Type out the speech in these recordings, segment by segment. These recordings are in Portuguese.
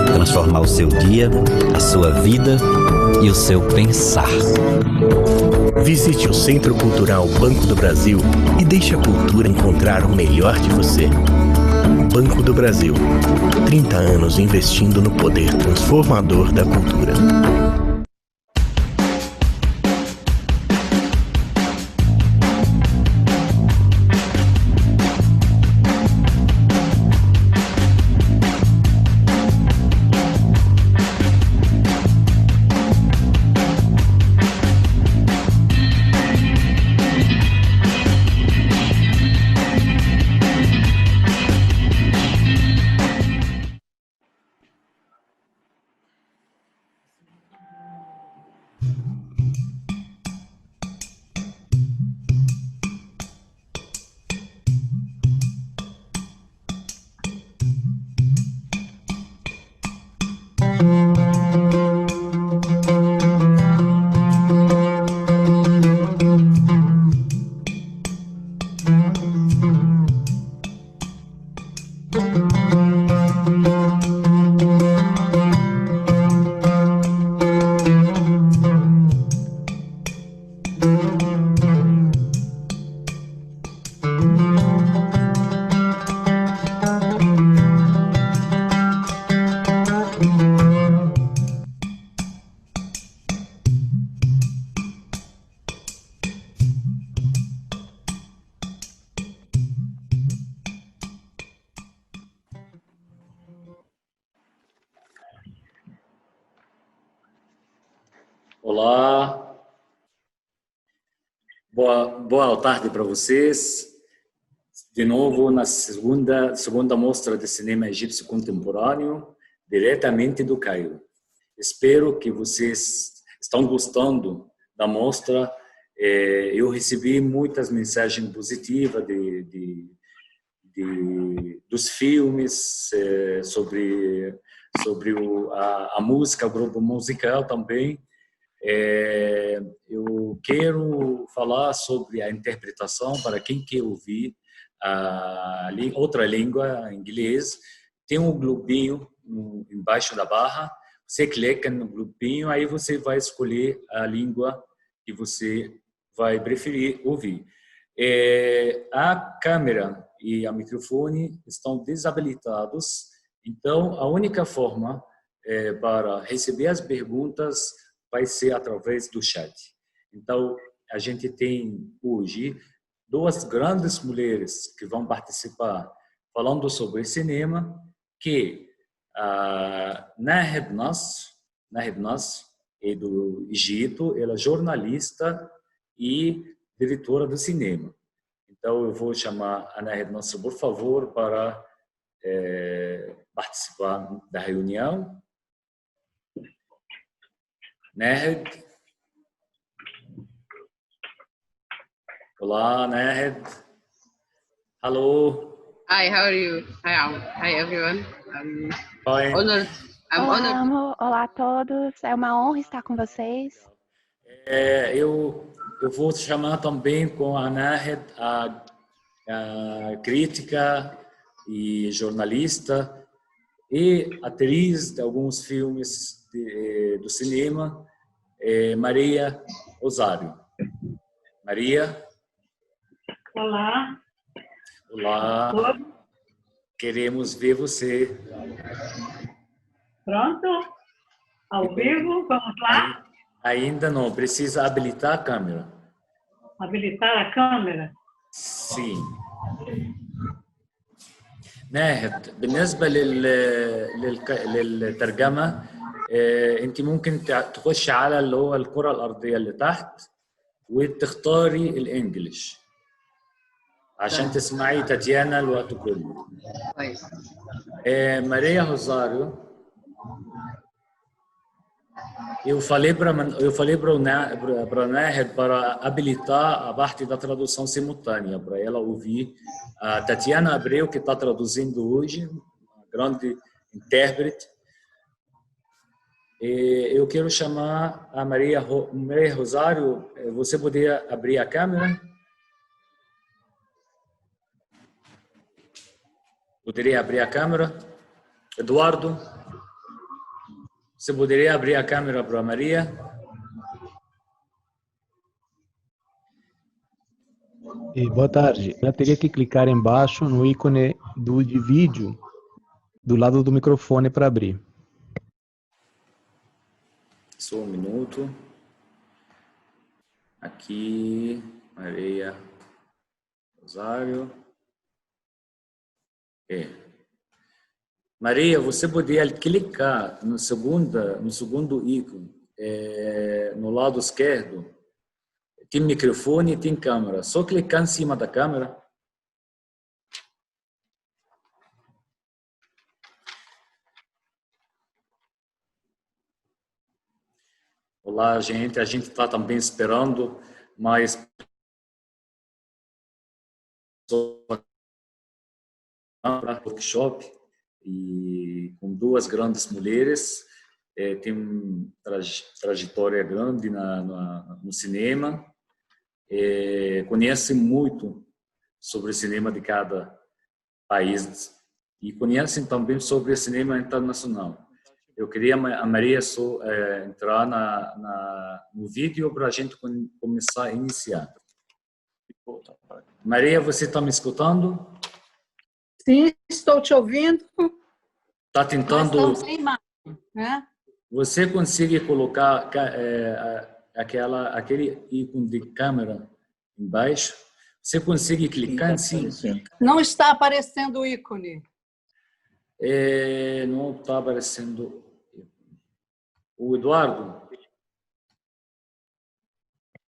Transformar o seu dia, a sua vida e o seu pensar. Visite o Centro Cultural Banco do Brasil e deixe a cultura encontrar o melhor de você. Banco do Brasil. 30 anos investindo no poder transformador da cultura. Olá, boa tarde para vocês. De novo na segunda mostra de cinema egípcio contemporâneo, diretamente do Cairo. Espero que vocês estão gostando da mostra. Eu recebi muitas mensagens positivas dos filmes, sobre a música, o grupo musical também. Eu quero falar sobre a interpretação para quem quer ouvir outra língua, inglês. Tem um globinho embaixo da barra, você clica no globinho, aí você vai escolher a língua que você vai preferir ouvir. A câmera e o microfone estão desabilitados, então a única forma para receber as perguntas vai ser através do chat. Então, a gente tem hoje duas grandes mulheres que vão participar falando sobre cinema, que a Nahed Nas é do Egito, ela é jornalista e diretora do cinema. Então, eu vou chamar a Nahed Nas, por favor, para participar da reunião. Nahed. Olá, Nahed. Hello. Hi, how are you? Hi everyone. Fine. Honored. Olá, amor. Olá a todos. É uma honra estar com vocês. Eu vou chamar também com a Nahed, a crítica e jornalista e atriz de alguns filmes do cinema, Maria Rosário. Maria. Olá. Olá. Queremos ver você. Pronto? Ao vivo? Vamos lá? Ainda não. Precisa habilitar a câmera. Habilitar a câmera? sim. ناهد بالنسبة للترجمة انت ممكن تخش على اللي هو الكرة الأرضية اللي تحت وتختاري الانجليش عشان تسمعي تاتيانا الوقت كله. Maria Rosário, eu falei para o Nahed para habilitar a parte da tradução simultânea, para ela ouvir a Tatiana Abreu, que está traduzindo hoje, uma grande intérprete. Eu quero chamar a Maria Rosário. Você poderia abrir a câmera? Poderia abrir a câmera? Eduardo, você poderia abrir a câmera para a Maria? E boa tarde. Ela teria que clicar embaixo no ícone de vídeo do lado do microfone para abrir. Só um minuto. Aqui, Maria Rosário. Maria, você poderia clicar no segundo ícone, no lado esquerdo. Tem microfone e tem câmera. Só clicar em cima da câmera. Olá, gente. A gente está também esperando, mas workshop e com duas grandes mulheres, tem uma trajetória grande no cinema, conhecem muito sobre o cinema de cada país e conhecem também sobre o cinema internacional. Eu queria a Maria só entrar no vídeo para a gente começar a iniciar. Maria, você está me escutando? Sim, estou te ouvindo. Está tentando. Nós estamos sem imagem, né? Você consegue colocar aquele ícone de câmera embaixo? Você consegue clicar em cima? Não está aparecendo o ícone. Não está aparecendo. O Eduardo?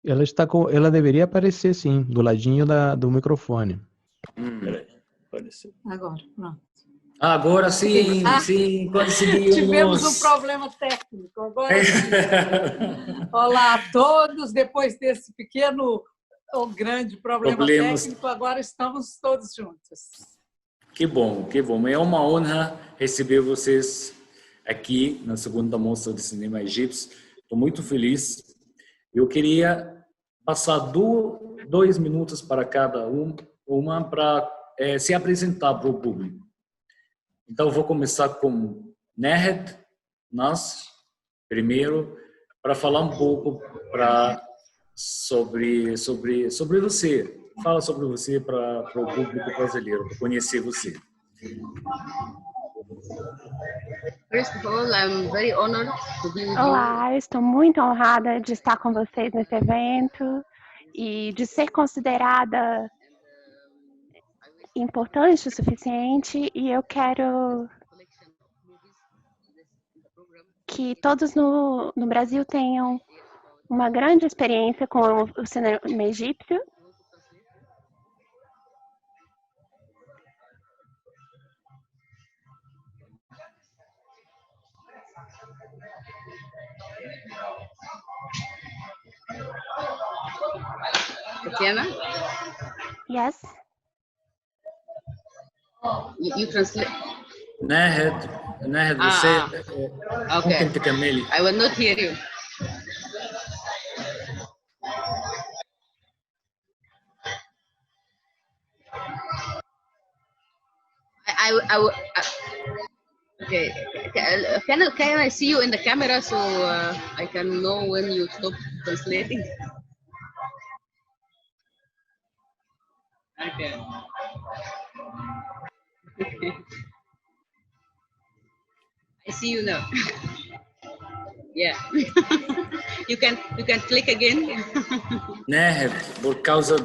Ela deveria aparecer, sim, do ladinho do microfone. Apareceu. Agora, pronto. Agora sim, sim, conseguimos. Tivemos um problema técnico. Agora sim. Olá a todos. Depois desse pequeno ou grande problema técnico, agora estamos todos juntos. Que bom, que bom. É uma honra receber vocês aqui na segunda mostra de cinema egípcio. Estou muito feliz. Eu queria passar 2 minutos para cada uma para se apresentar para o público. Então, vou começar com Nehed Nas, primeiro, para falar um pouco sobre você. Fala sobre você para o público brasileiro, para conhecer você. First of all, I'm very honored to be with you. Olá, estou muito honrada de estar com vocês nesse evento e de ser considerada importante o suficiente, e eu quero que todos no Brasil tenham uma grande experiência com o cinema egípcio. Tatiana? Yes? You translate? Nehed, você mungkin تكملي. I will not hear you. Okay. Can I see you in the camera so I can know when you stop translating? Okay. I see you now. Yeah. You can click again. ناهد por causa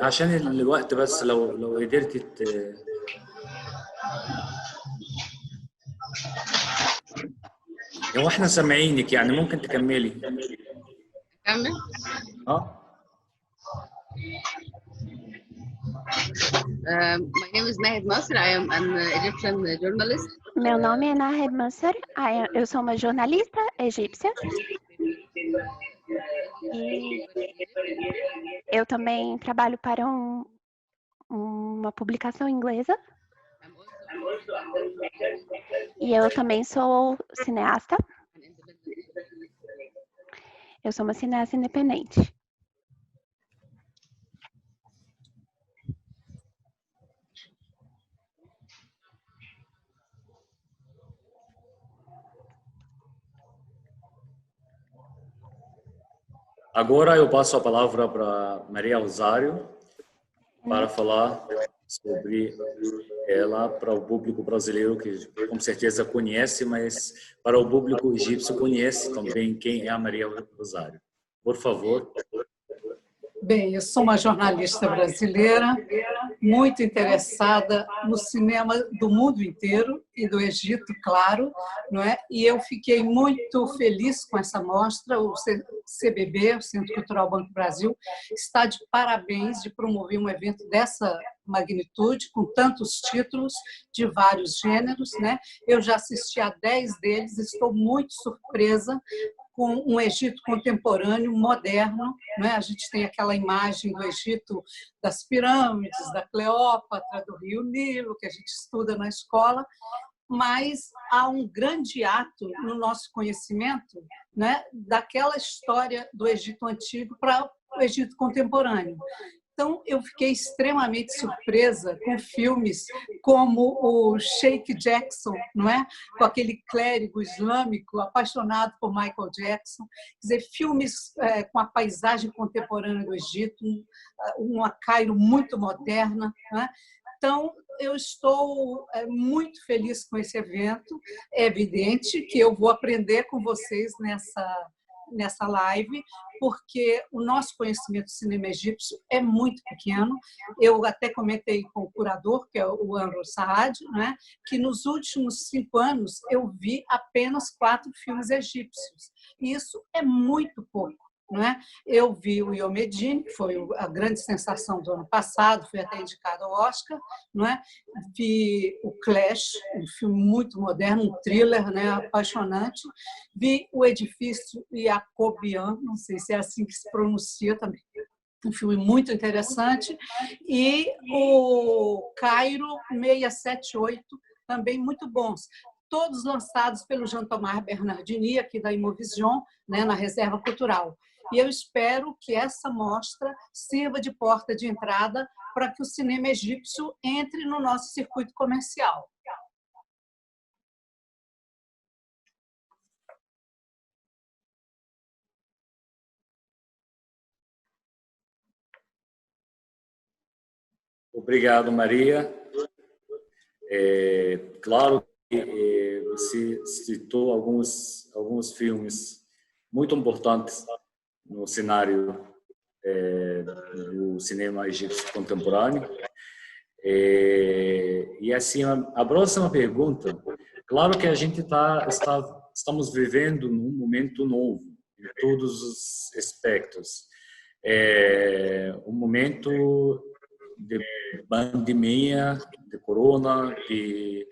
عشان الوقت بس لو قدرتي هو احنا سامعينك يعني ممكن تكملي. كمل. My name is Nahed Nasr. I am an Egyptian journalist. Meu nome é Nahed Nasr. Eu sou uma jornalista egípcia. E eu também trabalho para uma publicação inglesa. E eu também sou cineasta. Eu sou uma cineasta independente. Agora eu passo a palavra para Maria Rosário para falar sobre ela para o público brasileiro, que com certeza conhece, mas para o público egípcio conhece também quem é a Maria Rosário. Por favor. Bem, eu sou uma jornalista brasileira, muito interessada no cinema do mundo inteiro e do Egito, claro, não é? E eu fiquei muito feliz com essa mostra. O CBB, o Centro Cultural Banco do Brasil, está de parabéns de promover um evento dessa magnitude, com tantos títulos de vários gêneros, né? Eu já assisti a 10 deles, estou muito surpresa com um Egito contemporâneo, moderno, né? A gente tem aquela imagem do Egito das pirâmides, da Cleópatra, do Rio Nilo, que a gente estuda na escola, mas há um grande ato no nosso conhecimento, né, daquela história do Egito antigo para o Egito contemporâneo. Então, eu fiquei extremamente surpresa com filmes como o Sheikh Jackson, não é? Com aquele clérigo islâmico apaixonado por Michael Jackson. Quer dizer, filmes com a paisagem contemporânea do Egito, uma Cairo muito moderna, não é? Então, eu estou muito feliz com esse evento. É evidente que eu vou aprender com vocês nessa live, porque o nosso conhecimento do cinema egípcio é muito pequeno. Eu até comentei com o curador, que é o Anwar Saad, né, que nos últimos 5 anos eu vi apenas 4 filmes egípcios. E isso é muito pouco. Não é? Eu vi o Iomedine, que foi a grande sensação do ano passado, foi até indicado ao Oscar. Não é? Vi o Clash, um filme muito moderno, um thriller, né, apaixonante. Vi o Edifício Jacobian, não sei se é assim que se pronuncia também, um filme muito interessante. E o Cairo 678, também muito bons. Todos lançados pelo Jean-Thomas Bernardini, aqui da Imovision, né, na Reserva Cultural. E eu espero que essa mostra sirva de porta de entrada para que o cinema egípcio entre no nosso circuito comercial. Obrigado, Maria. Claro que você citou alguns filmes muito importantes no cenário do cinema egípcio contemporâneo. E assim, a próxima pergunta, claro que a gente estamos vivendo num momento novo, em todos os aspectos. Um momento de pandemia, de corona, de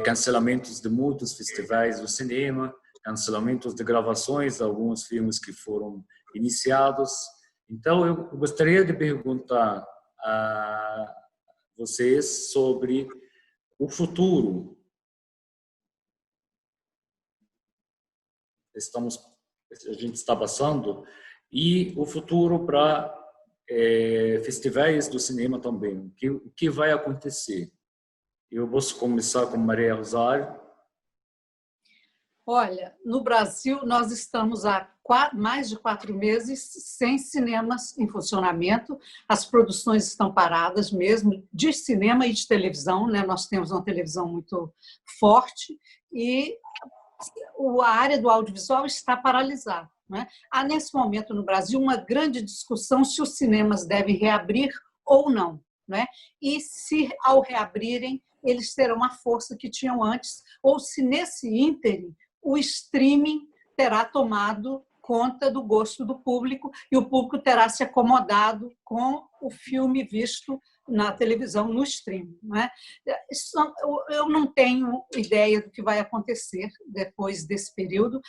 cancelamentos de muitos festivais do cinema, cancelamentos de gravações de alguns filmes que foram iniciados. Então, eu gostaria de perguntar a vocês sobre o futuro. A gente está passando, e o futuro para festivais do cinema também. O que vai acontecer? Eu posso começar com Maria Rosário. Olha, no Brasil, nós estamos há mais de 4 meses sem cinemas em funcionamento. As produções estão paradas mesmo, de cinema e de televisão, né? Nós temos uma televisão muito forte e a área do audiovisual está paralisada, né? Há, nesse momento, no Brasil, uma grande discussão se os cinemas devem reabrir ou não, né? E se, ao reabrirem, eles terão a força que tinham antes, ou se, nesse ínterim, o streaming terá tomado conta do gosto do público e o público terá se acomodado com o filme visto na televisão, no streaming, né? Eu não tenho ideia do que vai acontecer depois desse período,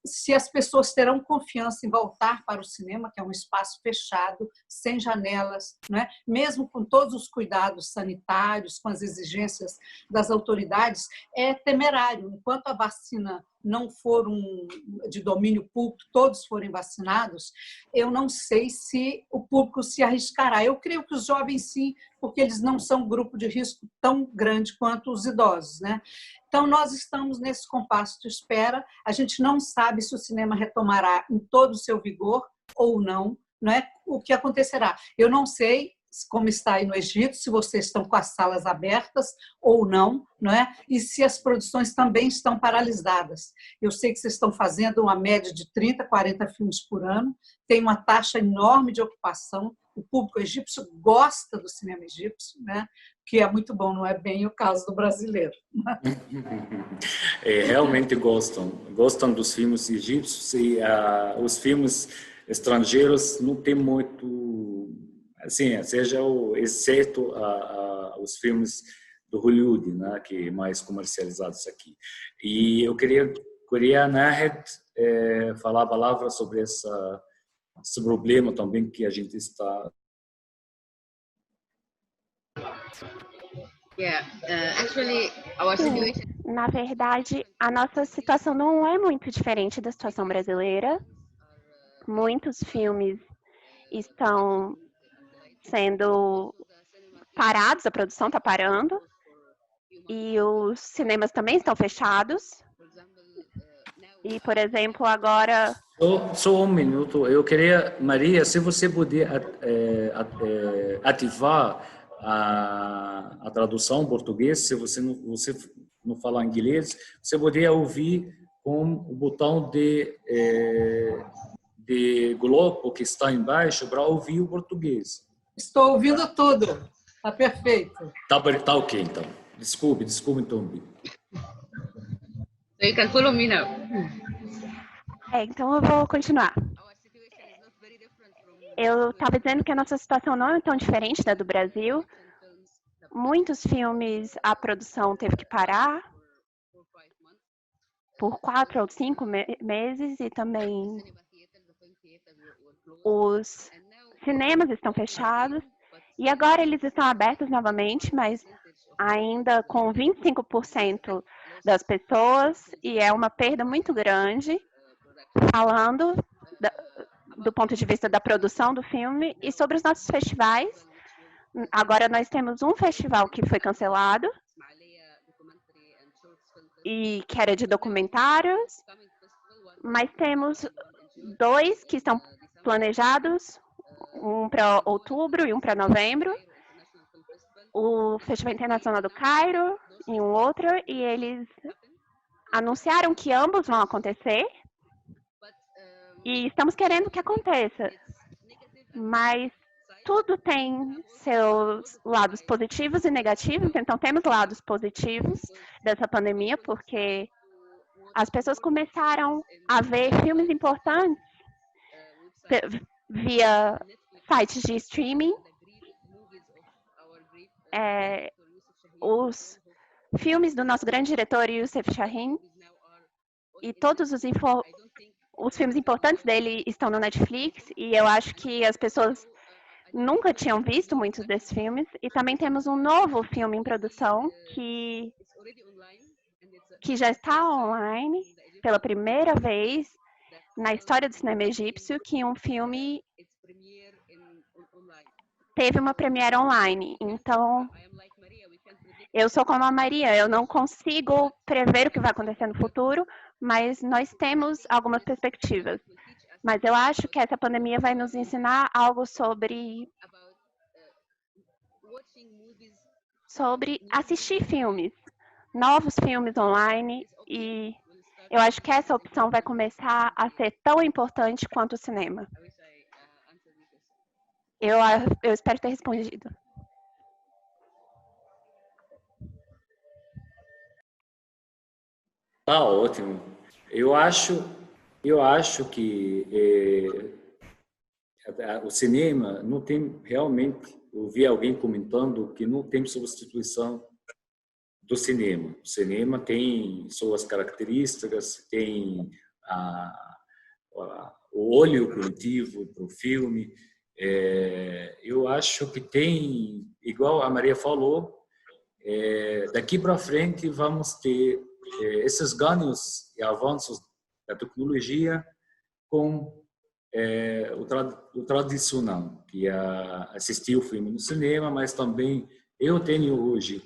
se as pessoas terão confiança em voltar para o cinema, que é um espaço fechado, sem janelas, né? Mesmo com todos os cuidados sanitários, com as exigências das autoridades, é temerário. Enquanto a vacina não for de domínio público, todos forem vacinados, eu não sei se o público se arriscará. Eu creio que os jovens sim, porque eles não são um grupo de risco tão grande quanto os idosos, né? Então, nós estamos nesse compasso de espera. A gente não sabe se o cinema retomará em todo o seu vigor, ou não, não é? O que acontecerá. Eu não sei como está aí no Egito, se vocês estão com as salas abertas ou não, não é? E se as produções também estão paralisadas. Eu sei que vocês estão fazendo uma média de 30, 40 filmes por ano, tem uma taxa enorme de ocupação, o público egípcio gosta do cinema egípcio, né? Que é muito bom, não é bem o caso do brasileiro. Realmente gostam dos filmes egípcios e os filmes estrangeiros não tem muito, assim, exceto os filmes do Hollywood, né, que mais comercializados aqui. E eu queria Nahed, falar a palavra sobre esse problema também que a gente está. Na verdade, a nossa situação não é muito diferente da situação brasileira. Muitos filmes estão sendo parados, a produção está parando, e os cinemas também estão fechados. E, por exemplo, agora... Só um minuto, eu queria, Maria, se você puder ativar a tradução em português, se você não falar inglês, você poderia ouvir com o botão de globo que está embaixo para ouvir o português. Estou ouvindo tudo. Está perfeito. Tá ok, então. Desculpe, então. So you can follow me now. Então eu vou continuar. Eu estava dizendo que a nossa situação não é tão diferente da do Brasil. Muitos filmes, a produção teve que parar por 4 ou 5 meses e também os cinemas estão fechados. E agora eles estão abertos novamente, mas ainda com 25% das pessoas, e é uma perda muito grande, falando do ponto de vista da produção do filme. E sobre os nossos festivais, agora nós temos um festival que foi cancelado, e que era de documentários, mas temos 2 que estão planejados, um para outubro e um para novembro, o Festival Internacional do Cairo e um outro, e eles anunciaram que ambos vão acontecer, e estamos querendo que aconteça, mas tudo tem seus lados positivos e negativos. Então temos lados positivos dessa pandemia, porque as pessoas começaram a ver filmes importantes via sites de streaming. Os filmes do nosso grande diretor, Youssef Chahine, e todos os filmes importantes dele estão no Netflix, e eu acho que as pessoas nunca tinham visto muitos desses filmes. E também temos um novo filme em produção que já está online pela primeira vez na história do cinema egípcio, que um filme teve uma premiere online. Então, eu sou como a Maria, eu não consigo prever o que vai acontecer no futuro, mas nós temos algumas perspectivas. Mas eu acho que essa pandemia vai nos ensinar algo sobre assistir filmes, novos filmes online, e eu acho que essa opção vai começar a ser tão importante quanto o cinema. Eu espero ter respondido. Tá ótimo. Eu acho que o cinema não tem realmente. Eu vi alguém comentando que não tem substituição do cinema. O cinema tem suas características, tem o olho coletivo para o filme. Eu acho que tem, igual a Maria falou, daqui para frente vamos ter esses ganhos e avanços da tecnologia com o tradicional, que é assistir o filme no cinema, mas também eu tenho hoje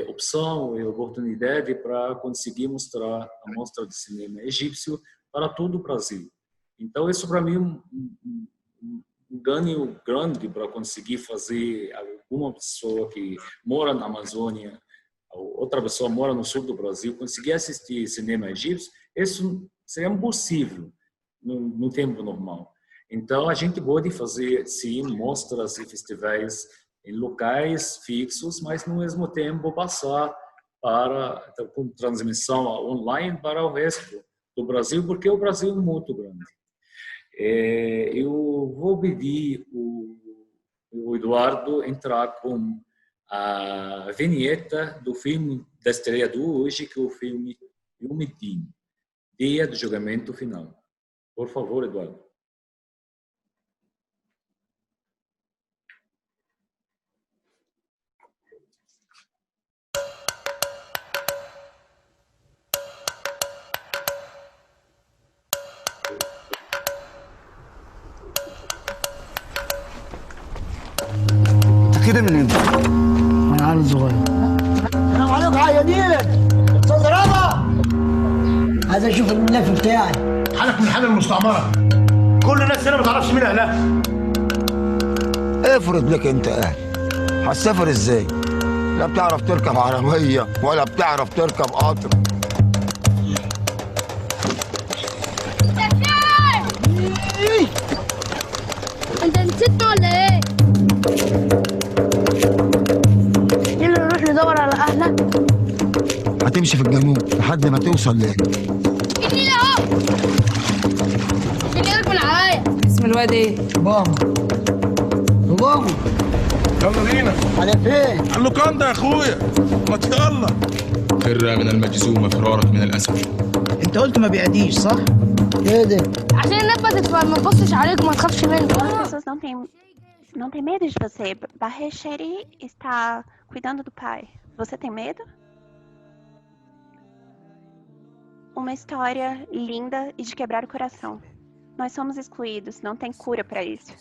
opção e oportunidade para conseguir mostrar a mostra de cinema egípcio para todo o Brasil. Então, isso para mim é um ganho grande para conseguir fazer alguma pessoa que mora na Amazônia, outra pessoa mora no sul do Brasil, conseguir assistir cinema egípcio, isso seria impossível no tempo normal. Então, a gente pode fazer, sim, mostras e festivais em locais fixos, mas, no mesmo tempo, passar com transmissão online para o resto do Brasil, porque o Brasil é muito grande. Eu vou pedir o Eduardo entrar com a vinheta do filme da estreia de hoje, que é o filme Yom Kippur, Dia do Julgamento Final. Por favor, Eduardo. كده من امتى؟ وانا عيل صغير. السلام عليكم يا ديلك. استاذ رضا. عايز اشوف الملف بتاعي. حالك من حال المستعمره. كل الناس هنا ما تعرفش مين اهلها. افرض لك انت اهل. هتسافر ازاي؟ لا بتعرف تركب عربيه ولا بتعرف تركب قطر. انت نسيتنا ولا ايه؟ ندور على اهلك. هتمشي في الجنوب لحد ما توصل لهنا. النيل اهو. النيل يركب معايا. اسم الواد ايه؟ بابا. بابا. يلا بينا. على فين؟ على اللوكاندا يا اخويا. ما يلا. فر من المجزومه فرارك من الاسد. انت قلت ما بيعديش صح؟ ايه ده؟ عشان النبتة ما تبصش عليك وما تخافش منه. As pessoas não têm medo de você. Bahesheri está cuidando do pai. Você tem medo? Uma história linda e de quebrar o coração. Nós somos excluídos, não tem cura para isso.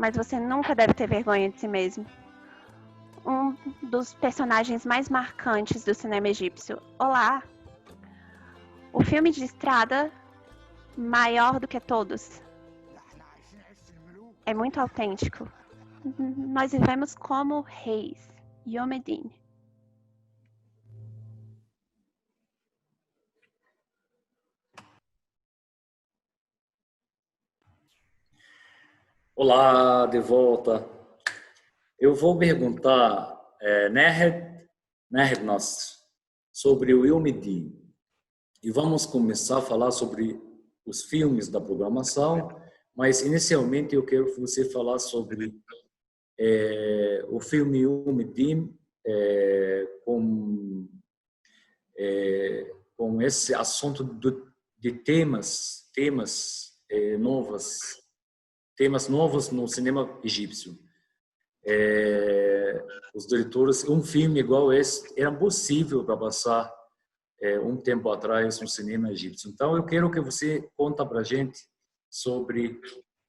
Mas você nunca deve ter vergonha de si mesmo. Um dos personagens mais marcantes do cinema egípcio. Olá! O filme de estrada maior do que todos. É muito autêntico. Nós vivemos como reis. Yom Kippur. Olá, de volta. Eu vou perguntar, Nahed Nasr, sobre o Yom Kippur. E vamos começar a falar sobre os filmes da programação, mas inicialmente eu quero que você falar sobre o filme Yom Kippur com esse assunto de temas novos no cinema egípcio. Os diretores, um filme igual esse era possível para passar um tempo atrás no cinema egípcio. Então eu quero que você conta para a gente sobre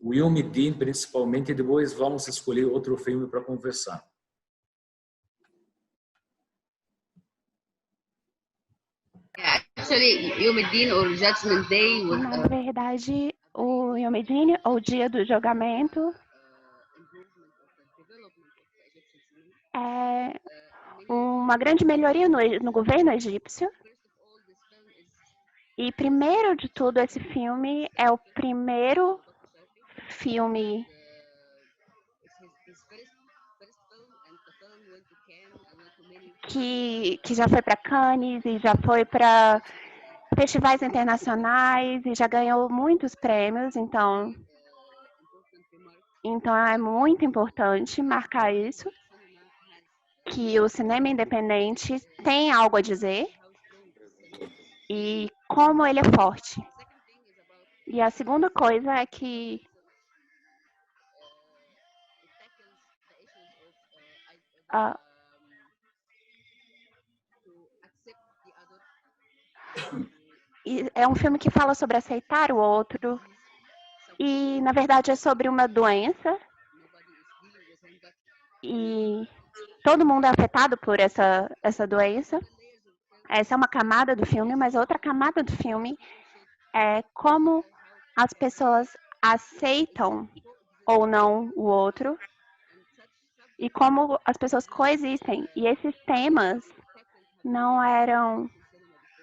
o Yom Kippur, principalmente, e depois vamos escolher outro filme para conversar. Actually, Yom Kippur or Judgment Day. Na verdade, o Yom Kippur, ou Dia do Julgamento, é uma grande melhoria no governo egípcio. E primeiro de tudo, esse filme é o primeiro filme que já foi para Cannes e já foi para festivais internacionais e já ganhou muitos prêmios, então é muito importante marcar isso, que o cinema independente tem algo a dizer e como ele é forte. E a segunda coisa é que é um filme que fala sobre aceitar o outro e, na verdade, é sobre uma doença e todo mundo é afetado por essa doença. Essa é uma camada do filme, mas a outra camada do filme é como as pessoas aceitam ou não o outro e como as pessoas coexistem. E esses temas não eram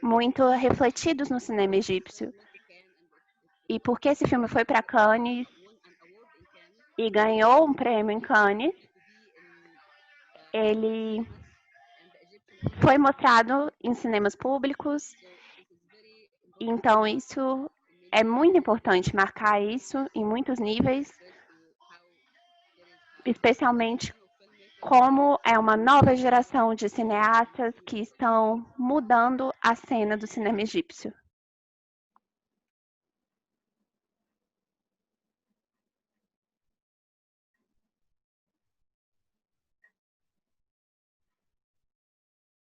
muito refletidos no cinema egípcio. E porque esse filme foi para Cannes e ganhou um prêmio em Cannes, ele foi mostrado em cinemas públicos. Então, isso é muito importante, marcar isso em muitos níveis, especialmente como é uma nova geração de cineastas que estão mudando a cena do cinema egípcio.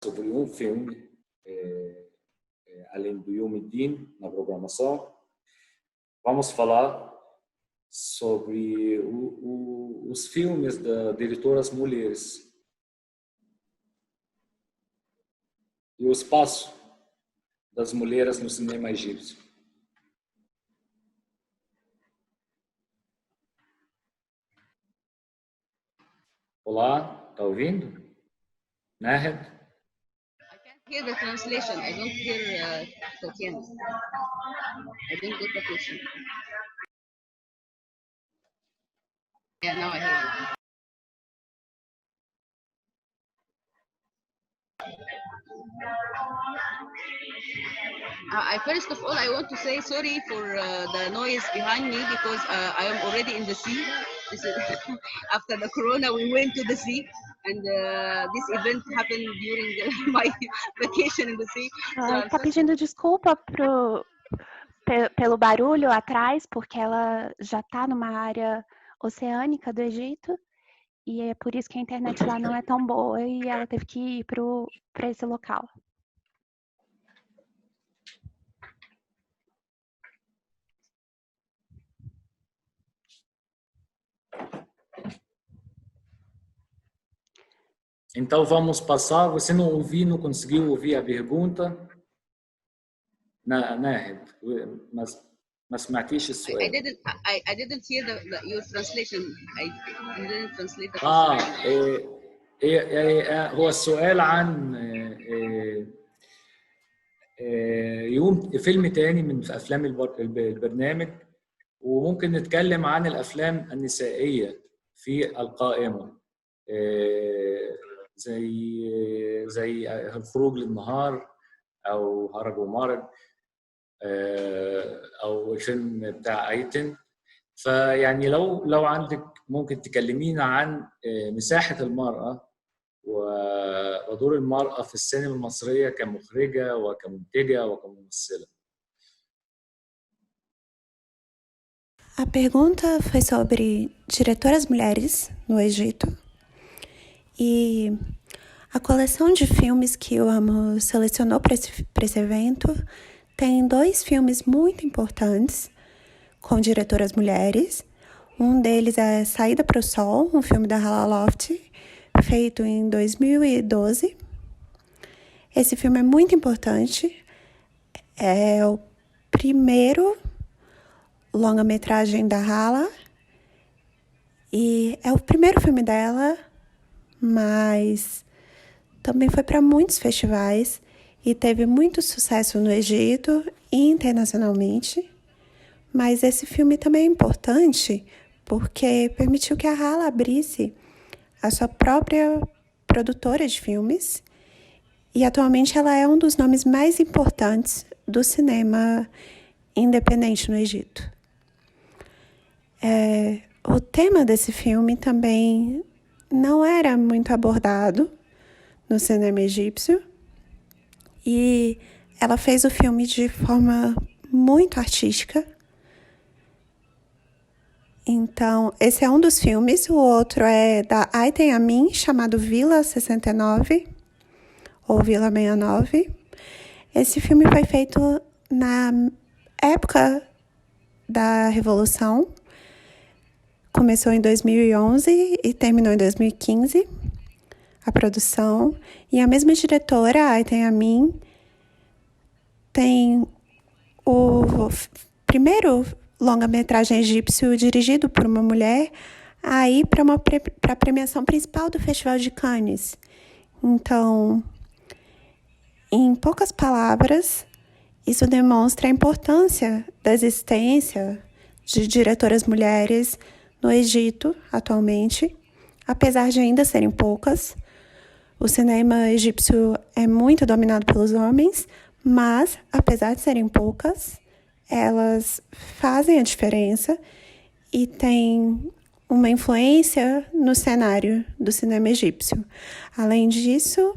Sobre um filme, além do Yom na programação, vamos falar sobre os filmes das diretoras mulheres e o espaço das mulheres no cinema egípcio. Olá, tá ouvindo? Nahed? Hear the translation. I don't hear Tatiana. I don't get the question. Yeah, now I hear you. First of all, I want to say sorry for the noise behind me because I am already in the sea. This is after the corona, we went to the sea, and this event happened during my vacation in the sea. Está pedindo desculpa pelo barulho atrás, porque ela já está numa área oceânica do Egito, e é por isso que a internet lá não é tão boa, e ela teve que ir para esse local. Então vamos passar. Você não conseguiu ouvir a pergunta? Nahed, ما سمعتيش السؤال. I didn't hear your translation. I didn't translate the question. هو السؤال عن فيلم تاني من أفلام البرنامج، وممكن نتكلم عن الأفلام النسائية في القائمة، زي الخروج للنهار أو هرج ومرج أو الفيلم بتاع أيتن. فيعني لو عندك ممكن تكلمينا عن مساحة المرأة ودور المرأة في السينما المصرية كمخرجة وكمنتجة وكممثلة. A pergunta foi sobre diretoras mulheres no Egito. E a coleção de filmes que o AMO selecionou para esse evento tem 2 filmes muito importantes com diretoras mulheres. Um deles é Saída para o Sol, um filme da Hala Loft, feito em 2012. Esse filme é muito importante. É o primeiro longa-metragem da Hala e é o primeiro filme dela, mas também foi para muitos festivais e teve muito sucesso no Egito e internacionalmente. Mas esse filme também é importante porque permitiu que a Hala abrisse a sua própria produtora de filmes e atualmente ela é um dos nomes mais importantes do cinema independente no Egito. O tema desse filme também não era muito abordado no cinema egípcio e ela fez o filme de forma muito artística. Então, esse é um dos filmes. O outro é da Ayten Amin, chamado Vila 69, ou Vila 69. Esse filme foi feito na época da Revolução. Começou em 2011 e terminou em 2015, a produção. E a mesma diretora, a Ayten Amin, tem o primeiro longa-metragem egípcio dirigido por uma mulher a ir para a premiação principal do Festival de Cannes. Então, em poucas palavras, isso demonstra a importância da existência de diretoras mulheres no Egito atualmente, apesar de ainda serem poucas. O cinema egípcio é muito dominado pelos homens, mas, apesar de serem poucas, elas fazem a diferença e têm uma influência no cenário do cinema egípcio. Além disso,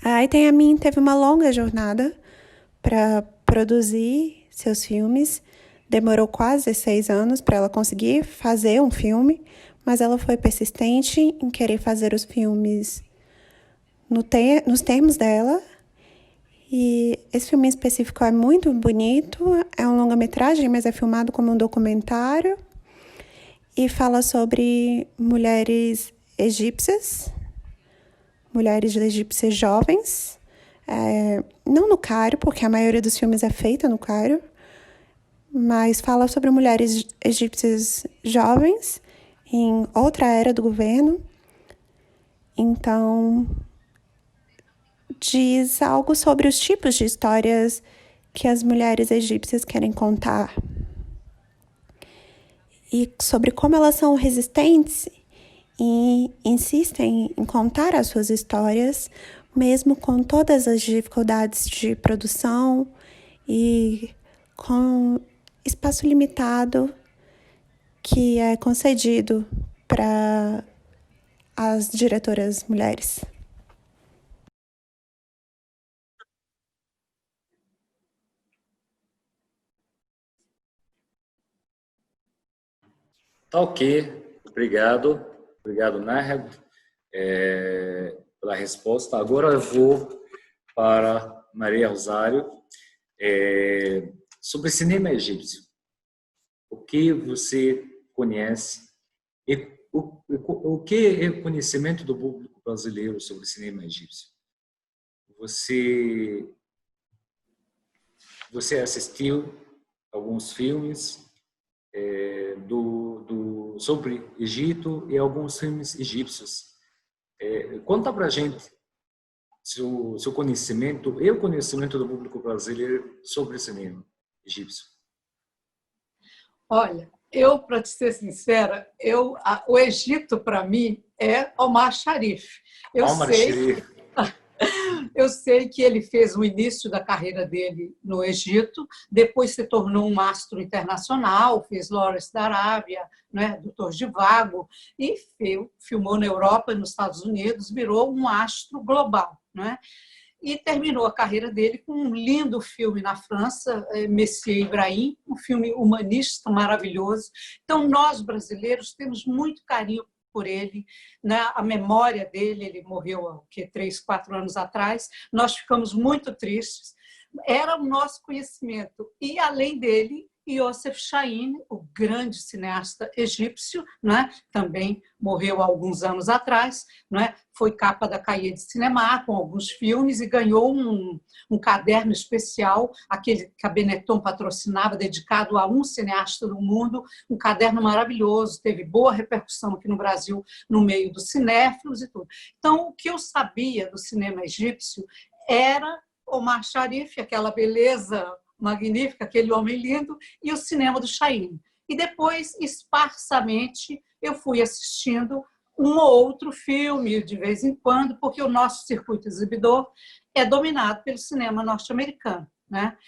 a Ayten Amin teve uma longa jornada para produzir seus filmes. Demorou quase 6 anos para ela conseguir fazer um filme, mas ela foi persistente em querer fazer os filmes nos termos dela. E esse filme em específico é muito bonito, é um longa-metragem, mas é filmado como um documentário e fala sobre mulheres egípcias jovens, não no Cairo, porque a maioria dos filmes é feita no Cairo, mas fala sobre mulheres egípcias jovens em outra era do governo. Então, diz algo sobre os tipos de histórias que as mulheres egípcias querem contar e sobre como elas são resistentes e insistem em contar as suas histórias, mesmo com todas as dificuldades de produção e com espaço limitado que é concedido para as diretoras mulheres. Tá ok, obrigado, Nahed, pela resposta. Agora eu vou para Maria Rosário, sobre cinema egípcio. O que você conhece e o que é o conhecimento do público brasileiro sobre cinema egípcio? Você assistiu alguns filmes sobre Egito e alguns filmes egípcios. Conta pra gente seu conhecimento e o conhecimento do público brasileiro sobre cinema egípcio. Olha, para te ser sincera, o Egito, para mim, é Omar Sharif. Eu sei que ele fez o início da carreira dele no Egito, depois se tornou um astro internacional, fez Lawrence da Arábia, né, Doutor Zhivago, e filmou na Europa e nos Estados Unidos, virou um astro global, né? E terminou a carreira dele com um lindo filme na França, Messier Ibrahim, um filme humanista maravilhoso. Então, nós brasileiros temos muito carinho por ele, né? A memória dele, ele morreu há 3, 4 anos atrás, nós ficamos muito tristes, era o nosso conhecimento. E, além dele, Youssef Chahine, o grande cineasta egípcio, né? Também morreu há alguns anos atrás, né? Foi capa da Cahiers de Cinema com alguns filmes e ganhou um caderno especial, aquele que a Benetton patrocinava, dedicado a um cineasta do mundo, um caderno maravilhoso, teve boa repercussão aqui no Brasil, no meio dos cinéfilos e tudo. Então, o que eu sabia do cinema egípcio era Omar Sharif, aquela beleza magnífica, aquele homem lindo, e o cinema do Chahine. E depois, esparsamente, eu fui assistindo um ou outro filme, de vez em quando, porque o nosso circuito exibidor é dominado pelo cinema norte-americano, né?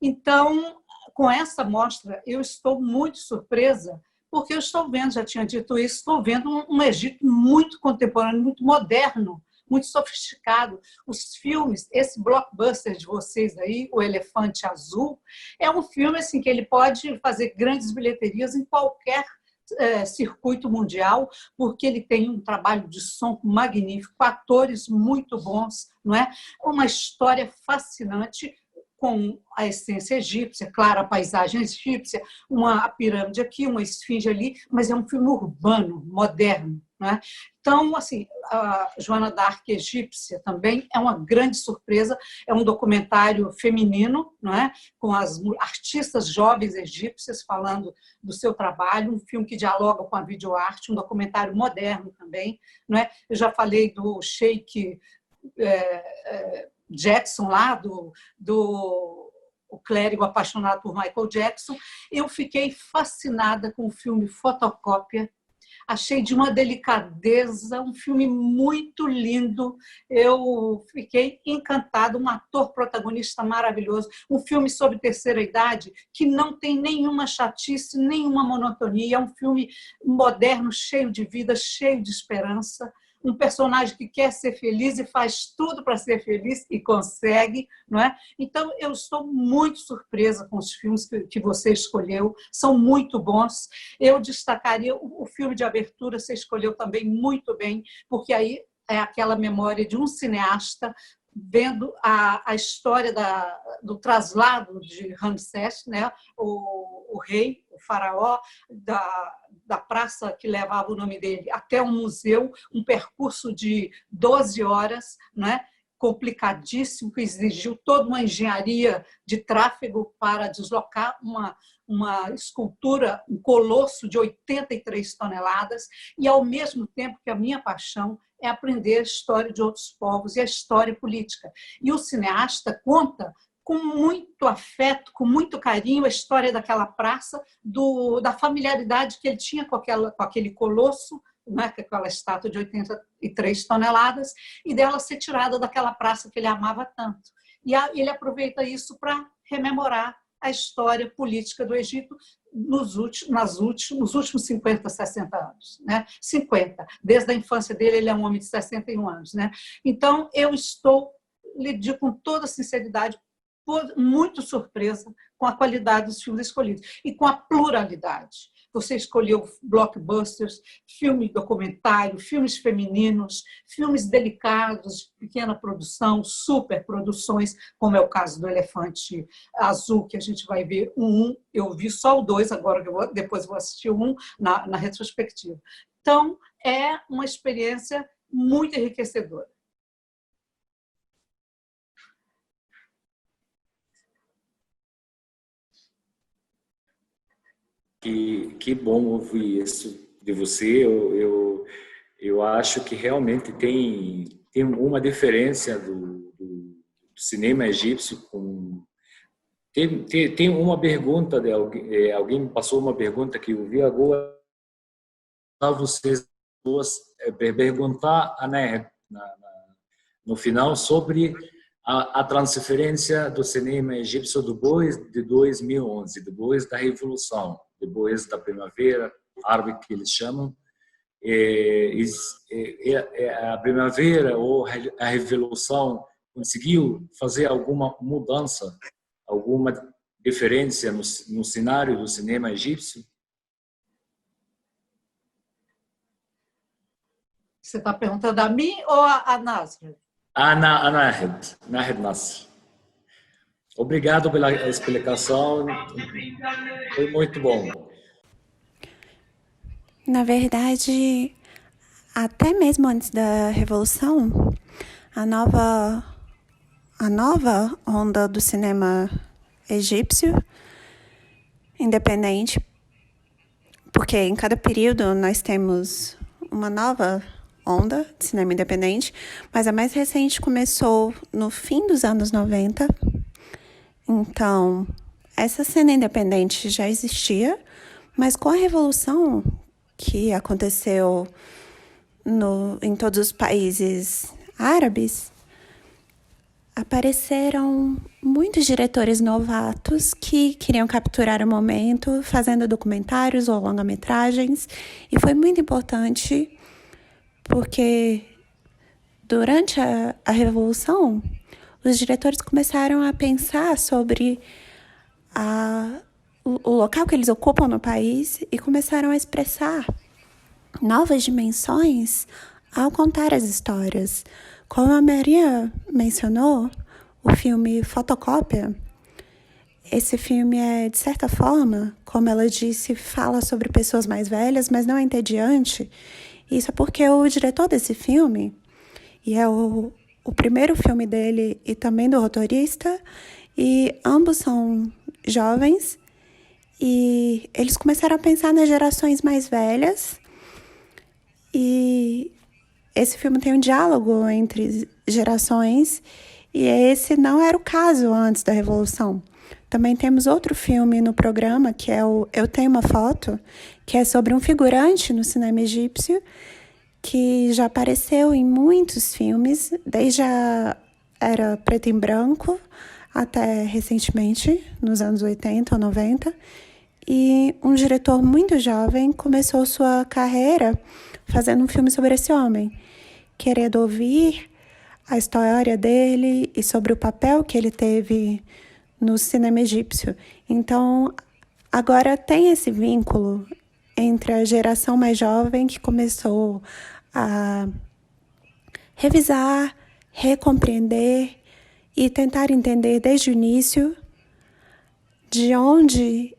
Então, com essa mostra, eu estou muito surpresa, porque eu estou vendo, já tinha dito isso, estou vendo um Egito muito contemporâneo, muito moderno, muito sofisticado. Os filmes, esse blockbuster de vocês aí, O Elefante Azul, é um filme assim, que ele pode fazer grandes bilheterias em qualquer circuito mundial, porque ele tem um trabalho de som magnífico, atores muito bons, não é? Uma história fascinante, com a essência egípcia, claro, a paisagem egípcia, uma pirâmide aqui, uma esfinge ali, mas é um filme urbano, moderno, não é? Então, assim, a Joana d'Arc egípcia também é uma grande surpresa, é um documentário feminino, não é? Com as artistas jovens egípcias falando do seu trabalho, um filme que dialoga com a videoarte, um documentário moderno também, não é? Eu já falei do Sheikh Jackson, lá, o clérigo apaixonado por Michael Jackson. Eu fiquei fascinada com o filme Fotocópia. Achei de uma delicadeza, um filme muito lindo. Eu fiquei encantada, um ator protagonista maravilhoso. Um filme sobre terceira idade que não tem nenhuma chatice, nenhuma monotonia. É um filme moderno, cheio de vida, cheio de esperança. Um personagem que quer ser feliz e faz tudo para ser feliz e consegue, não é? Então, eu estou muito surpresa com os filmes que você escolheu, são muito bons. Eu destacaria o filme de abertura, você escolheu também muito bem, porque aí é aquela memória de um cineasta vendo a história do traslado de Ramsés, né? O rei, o faraó, da praça que levava o nome dele até um museu, um percurso de 12 horas, né? Complicadíssimo, que exigiu toda uma engenharia de tráfego para deslocar uma escultura, um colosso de 83 toneladas, e ao mesmo tempo que a minha paixão é aprender a história de outros povos e a história política. E o cineasta conta com muito afeto, com muito carinho, a história daquela praça, da familiaridade que ele tinha com aquele colosso, né, com aquela estátua de 83 toneladas, e dela ser tirada daquela praça que ele amava tanto. E ele aproveita isso para rememorar a história política do Egito nos últimos 50, 60 anos. Né? 50. Desde a infância dele, ele é um homem de 61 anos. Né? Então, eu estou, lhe digo com toda sinceridade, muito surpresa com a qualidade dos filmes escolhidos e com a pluralidade. Você escolheu blockbusters, filme documentário, filmes femininos, filmes delicados, de pequena produção, superproduções, como é o caso do Elefante Azul, que a gente vai ver eu vi só o 2, agora depois vou assistir o 1 na retrospectiva. Então, é uma experiência muito enriquecedora. Que bom ouvir isso de você. Eu acho que realmente tem uma diferença do cinema egípcio. Tem uma pergunta de alguém me passou uma pergunta que eu vi agora. Vocês duas perguntar no final sobre a transferência do cinema egípcio depois de 2011, depois da Revolução, depois da Primavera Árabe, que eles chamam. A Primavera ou a Revolução conseguiu fazer alguma mudança, alguma diferença no cenário do cinema egípcio? Você está perguntando a mim ou a Nasr? A Nahed Nasr. Obrigado pela explicação, foi muito bom. Na verdade, até mesmo antes da Revolução, a nova onda do cinema egípcio independente, porque em cada período nós temos uma nova onda de cinema independente, mas a mais recente começou no fim dos anos 90. Então, essa cena independente já existia, mas com a Revolução que aconteceu em todos os países árabes, apareceram muitos diretores novatos que queriam capturar o momento, fazendo documentários ou longa-metragens, e foi muito importante porque durante a Revolução, os diretores começaram a pensar sobre o local que eles ocupam no país e começaram a expressar novas dimensões ao contar as histórias. Como a Maria mencionou, o filme Fotocópia, esse filme é, de certa forma, como ela disse, fala sobre pessoas mais velhas, mas não é entediante. Isso é porque o diretor desse filme, e é o primeiro filme dele e também do roteirista, e ambos são jovens, e eles começaram a pensar nas gerações mais velhas, e esse filme tem um diálogo entre gerações, e esse não era o caso antes da Revolução. Também temos outro filme no programa, que é o Eu Tenho uma Foto, que é sobre um figurante no cinema egípcio, que já apareceu em muitos filmes, desde a era preto e branco até recentemente, nos anos 80 ou 90. E um diretor muito jovem começou sua carreira fazendo um filme sobre esse homem, querendo ouvir a história dele e sobre o papel que ele teve no cinema egípcio. Então, agora tem esse vínculo entre a geração mais jovem que começou a revisar, recompreender e tentar entender desde o início de onde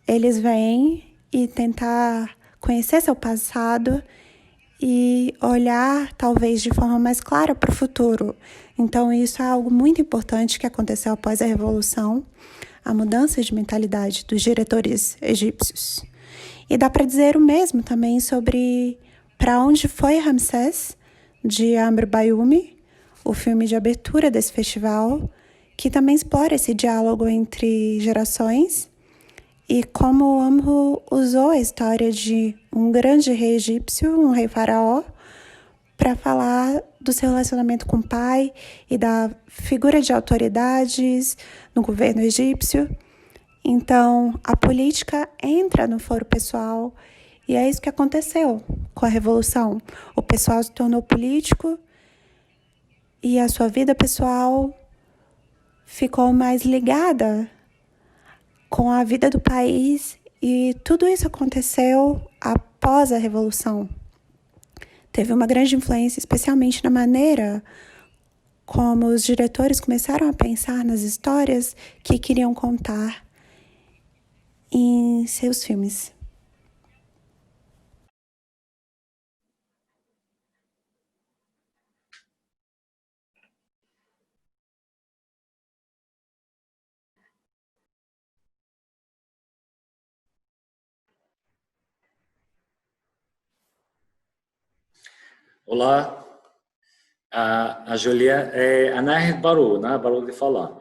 eles vêm e tentar conhecer seu passado e olhar, talvez, de forma mais clara para o futuro. Então, isso é algo muito importante que aconteceu após a Revolução, a mudança de mentalidade dos diretores egípcios. E dá para dizer o mesmo também sobre Para Onde Foi Ramsés, de Amr Bayoumi, o filme de abertura desse festival, que também explora esse diálogo entre gerações e como o Amr usou a história de um grande rei egípcio, um rei faraó, para falar do seu relacionamento com o pai e da figura de autoridades no governo egípcio. Então, a política entra no foro pessoal e é isso que aconteceu com a Revolução. O pessoal se tornou político e a sua vida pessoal ficou mais ligada com a vida do país, e tudo isso aconteceu após a Revolução. Teve uma grande influência, especialmente na maneira como os diretores começaram a pensar nas histórias que queriam contar em seus filmes. Olá, a Julia, a Nahed parou de falar.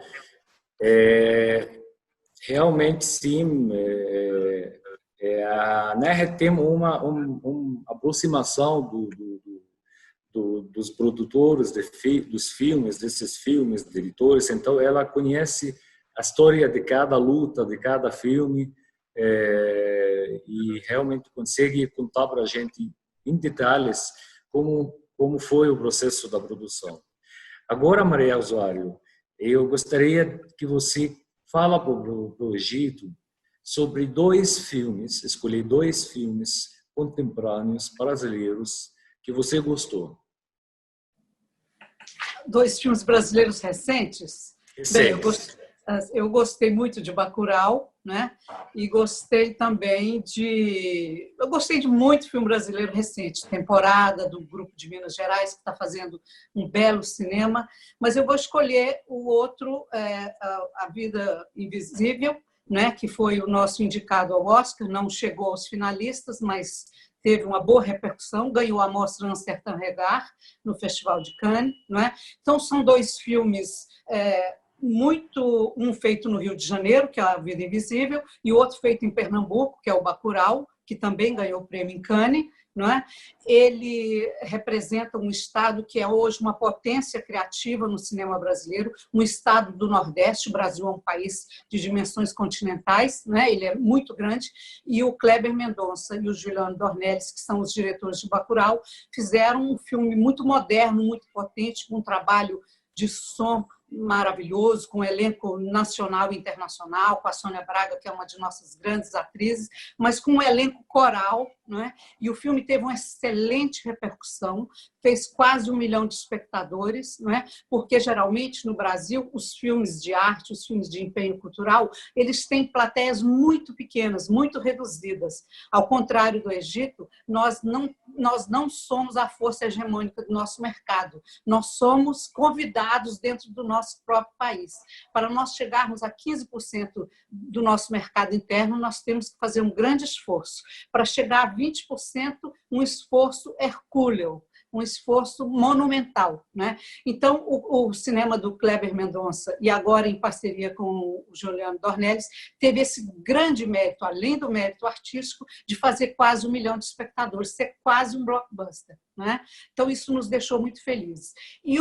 Realmente, sim, a Nahed tem uma aproximação dos produtores dos filmes, desses filmes, diretores, então ela conhece a história de cada luta, de cada filme, e realmente consegue contar para a gente em detalhes como foi o processo da produção. Agora, Maria Osório, eu gostaria que você fala para o Egito sobre escolhi dois filmes contemporâneos brasileiros que você gostou. Dois filmes brasileiros recentes? Bem, eu gostei muito de Bacurau, né? E gostei também eu gostei de muito filme brasileiro recente, Temporada, do Grupo de Minas Gerais, que está fazendo um belo cinema, mas eu vou escolher o outro, A Vida Invisível, né? Que foi o nosso indicado ao Oscar, não chegou aos finalistas, mas teve uma boa repercussão, ganhou a mostra Amsterdã Regard no Festival de Cannes, não é? Então, são dois filmes um feito no Rio de Janeiro, que é A Vida Invisível, e outro feito em Pernambuco, que é o Bacurau, que também ganhou o prêmio em Cannes, não é? Ele representa um estado que é hoje uma potência criativa no cinema brasileiro, um estado do Nordeste. O Brasil é um país de dimensões continentais, né? Ele é muito grande, e o Kleber Mendonça e o Juliano Dornelles, que são os diretores de Bacurau, fizeram um filme muito moderno, muito potente, com um trabalho de som maravilhoso, com um elenco nacional e internacional, com a Sônia Braga, que é uma de nossas grandes atrizes, mas com um elenco coral, não é? E o filme teve uma excelente repercussão, fez quase 1 milhão de espectadores, não é? Porque geralmente no Brasil os filmes de arte, os filmes de empenho cultural, eles têm plateias muito pequenas, muito reduzidas. Ao contrário do Egito, nós não somos a força hegemônica do nosso mercado, nós somos convidados dentro do nosso próprio país. Para nós chegarmos a 15% do nosso mercado interno, nós temos que fazer um grande esforço. Para chegar a 20%, um esforço hercúleo, um esforço monumental, né? Então, o cinema do Kleber Mendonça, e agora em parceria com o Juliano Dornelles, teve esse grande mérito, além do mérito artístico, de fazer quase 1 milhão de espectadores, ser quase um blockbuster, né? Então, isso nos deixou muito felizes. E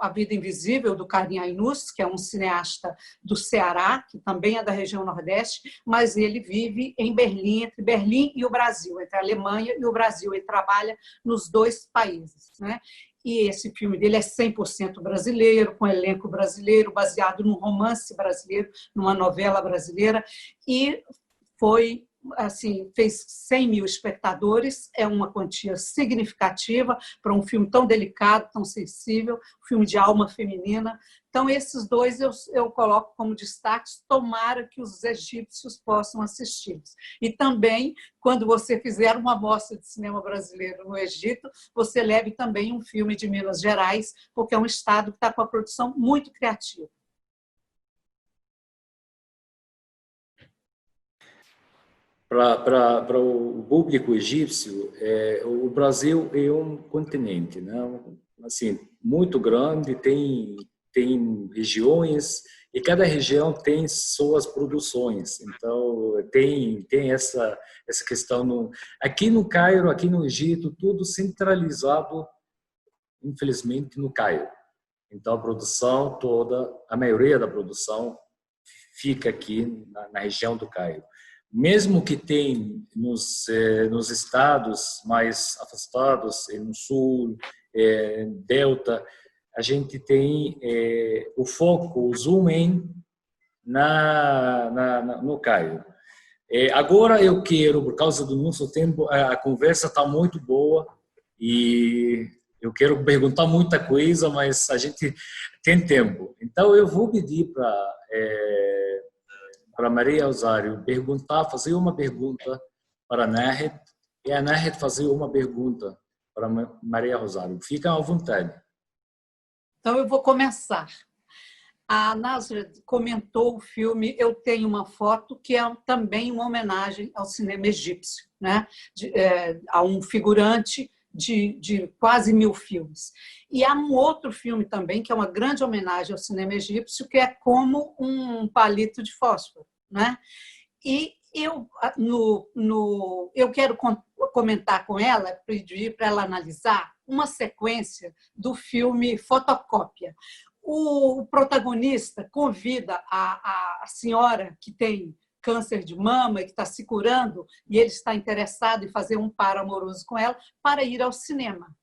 A Vida Invisível, do Karim Ainus, que é um cineasta do Ceará, que também é da região Nordeste, mas ele vive em Berlim, entre Berlim e o Brasil, entre a Alemanha e o Brasil. Ele trabalha nos dois países, né? E esse filme dele é 100% brasileiro, com elenco brasileiro, baseado num romance brasileiro, numa novela brasileira, e foi assim, fez 100 mil espectadores, é uma quantia significativa para um filme tão delicado, tão sensível, um filme de alma feminina. Então, esses dois eu coloco como destaques, tomara que os egípcios possam assisti-los. E também, quando você fizer uma mostra de cinema brasileiro no Egito, você leve também um filme de Minas Gerais, porque é um estado que está com a produção muito criativa. Para o público egípcio, o Brasil é um continente, né? Assim, muito grande, tem regiões, e cada região tem suas produções. Então, tem essa questão. Aqui no Cairo, aqui no Egito, tudo centralizado, infelizmente, no Cairo. Então, a produção toda, a maioria da produção fica aqui na região do Cairo. Mesmo que tem nos estados mais afastados, no sul, delta, a gente tem o foco, o zoom in no Cairo. Agora eu quero, por causa do nosso tempo, a conversa está muito boa e eu quero perguntar muita coisa, mas a gente tem tempo. Então eu vou pedir para Maria Rosário fazer uma pergunta para a Nahed, e a Nahed fazer uma pergunta para Maria Rosário. Fica à vontade. Então, eu vou começar. A Nasra comentou o filme Eu Tenho uma Foto, que é também uma homenagem ao cinema egípcio, né? A um figurante de quase 1000 filmes. E há um outro filme também, que é uma grande homenagem ao cinema egípcio, que é Como um Palito de Fósforo, né? E eu quero comentar com ela, pedir para ela analisar uma sequência do filme Fotocópia. O protagonista convida a senhora que tem câncer de mama e que está se curando, e ele está interessado em fazer um par amoroso com ela, para ir ao cinema.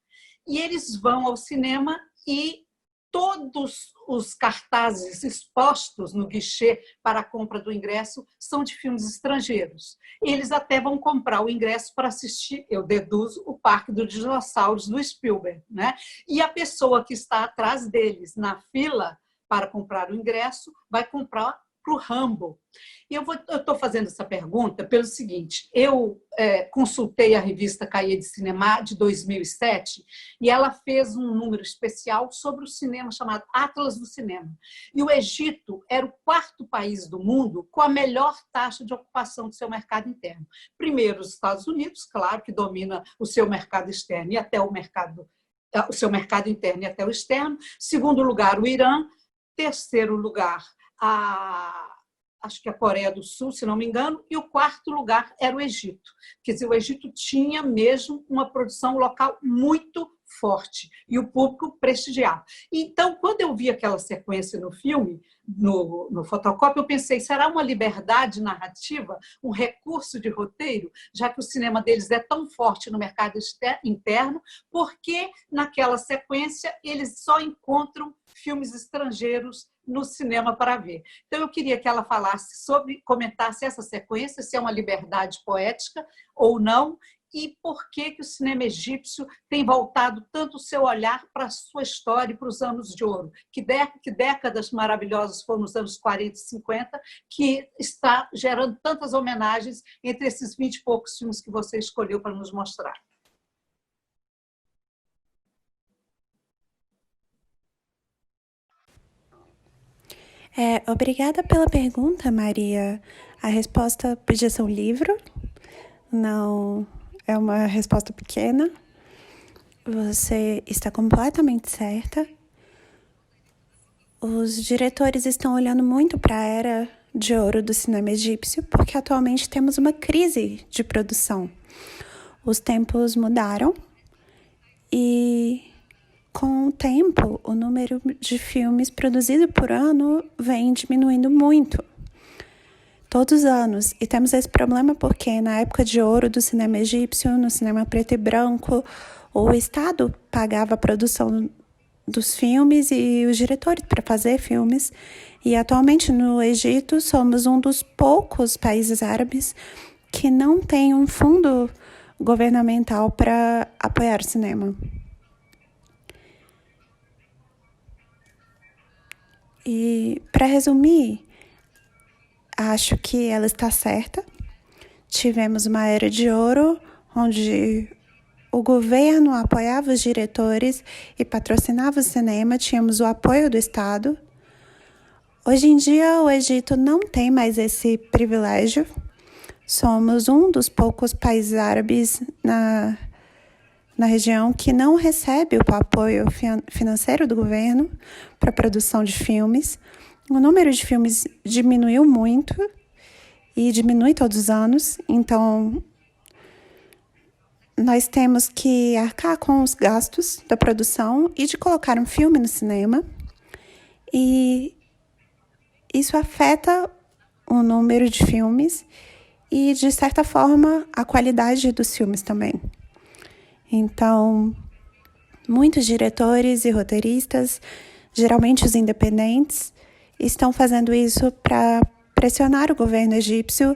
E eles vão ao cinema e todos os cartazes expostos no guichê para a compra do ingresso são de filmes estrangeiros. Eles até vão comprar o ingresso para assistir, eu deduzo, o Parque dos Dinossauros do Spielberg, né? E a pessoa que está atrás deles na fila para comprar o ingresso vai comprar para o Rambo. E eu estou fazendo essa pergunta pelo seguinte: eu consultei a revista Cahiers de Cinema de 2007 e ela fez um número especial sobre o cinema chamado Atlas do Cinema. E o Egito era o 4º país do mundo com a melhor taxa de ocupação do seu mercado interno. Primeiro, os Estados Unidos, claro, que domina o seu mercado externo e até o seu mercado interno e até o externo. Segundo lugar, o Irã. Terceiro lugar, acho que a Coreia do Sul, se não me engano, e o 4º lugar era o Egito. Quer dizer, o Egito tinha mesmo uma produção local muito forte e o público prestigiava. Então, quando eu vi aquela sequência no filme, no Fotocópia, eu pensei, será uma liberdade narrativa, um recurso de roteiro, já que o cinema deles é tão forte no mercado interno, porque naquela sequência eles só encontram filmes estrangeiros no cinema para ver. Então, eu queria que ela comentasse essa sequência, se é uma liberdade poética ou não, e por que o cinema egípcio tem voltado tanto o seu olhar para a sua história e para os anos de ouro. Que décadas maravilhosas foram os anos 40 e 50, que está gerando tantas homenagens entre esses 20 e poucos filmes que você escolheu para nos mostrar. Obrigada pela pergunta, Maria. A resposta podia ser um livro, não é uma resposta pequena. Você está completamente certa. Os diretores estão olhando muito para a era de ouro do cinema egípcio, porque atualmente temos uma crise de produção. Os tempos mudaram e, com o tempo, o número de filmes produzidos por ano vem diminuindo muito. Todos os anos. E temos esse problema porque, na época de ouro do cinema egípcio, no cinema preto e branco, o Estado pagava a produção dos filmes e os diretores para fazer filmes. E, atualmente, no Egito, somos um dos poucos países árabes que não tem um fundo governamental para apoiar o cinema. E, para resumir, acho que ela está certa. Tivemos uma era de ouro, onde o governo apoiava os diretores e patrocinava o cinema, tínhamos o apoio do Estado. Hoje em dia, o Egito não tem mais esse privilégio. Somos um dos poucos países árabes na região que não recebe o apoio financeiro do governo para a produção de filmes. O número de filmes diminuiu muito e diminui todos os anos, então nós temos que arcar com os gastos da produção e de colocar um filme no cinema, e isso afeta o número de filmes e, de certa forma, a qualidade dos filmes também. Então, muitos diretores e roteiristas, geralmente os independentes, estão fazendo isso para pressionar o governo egípcio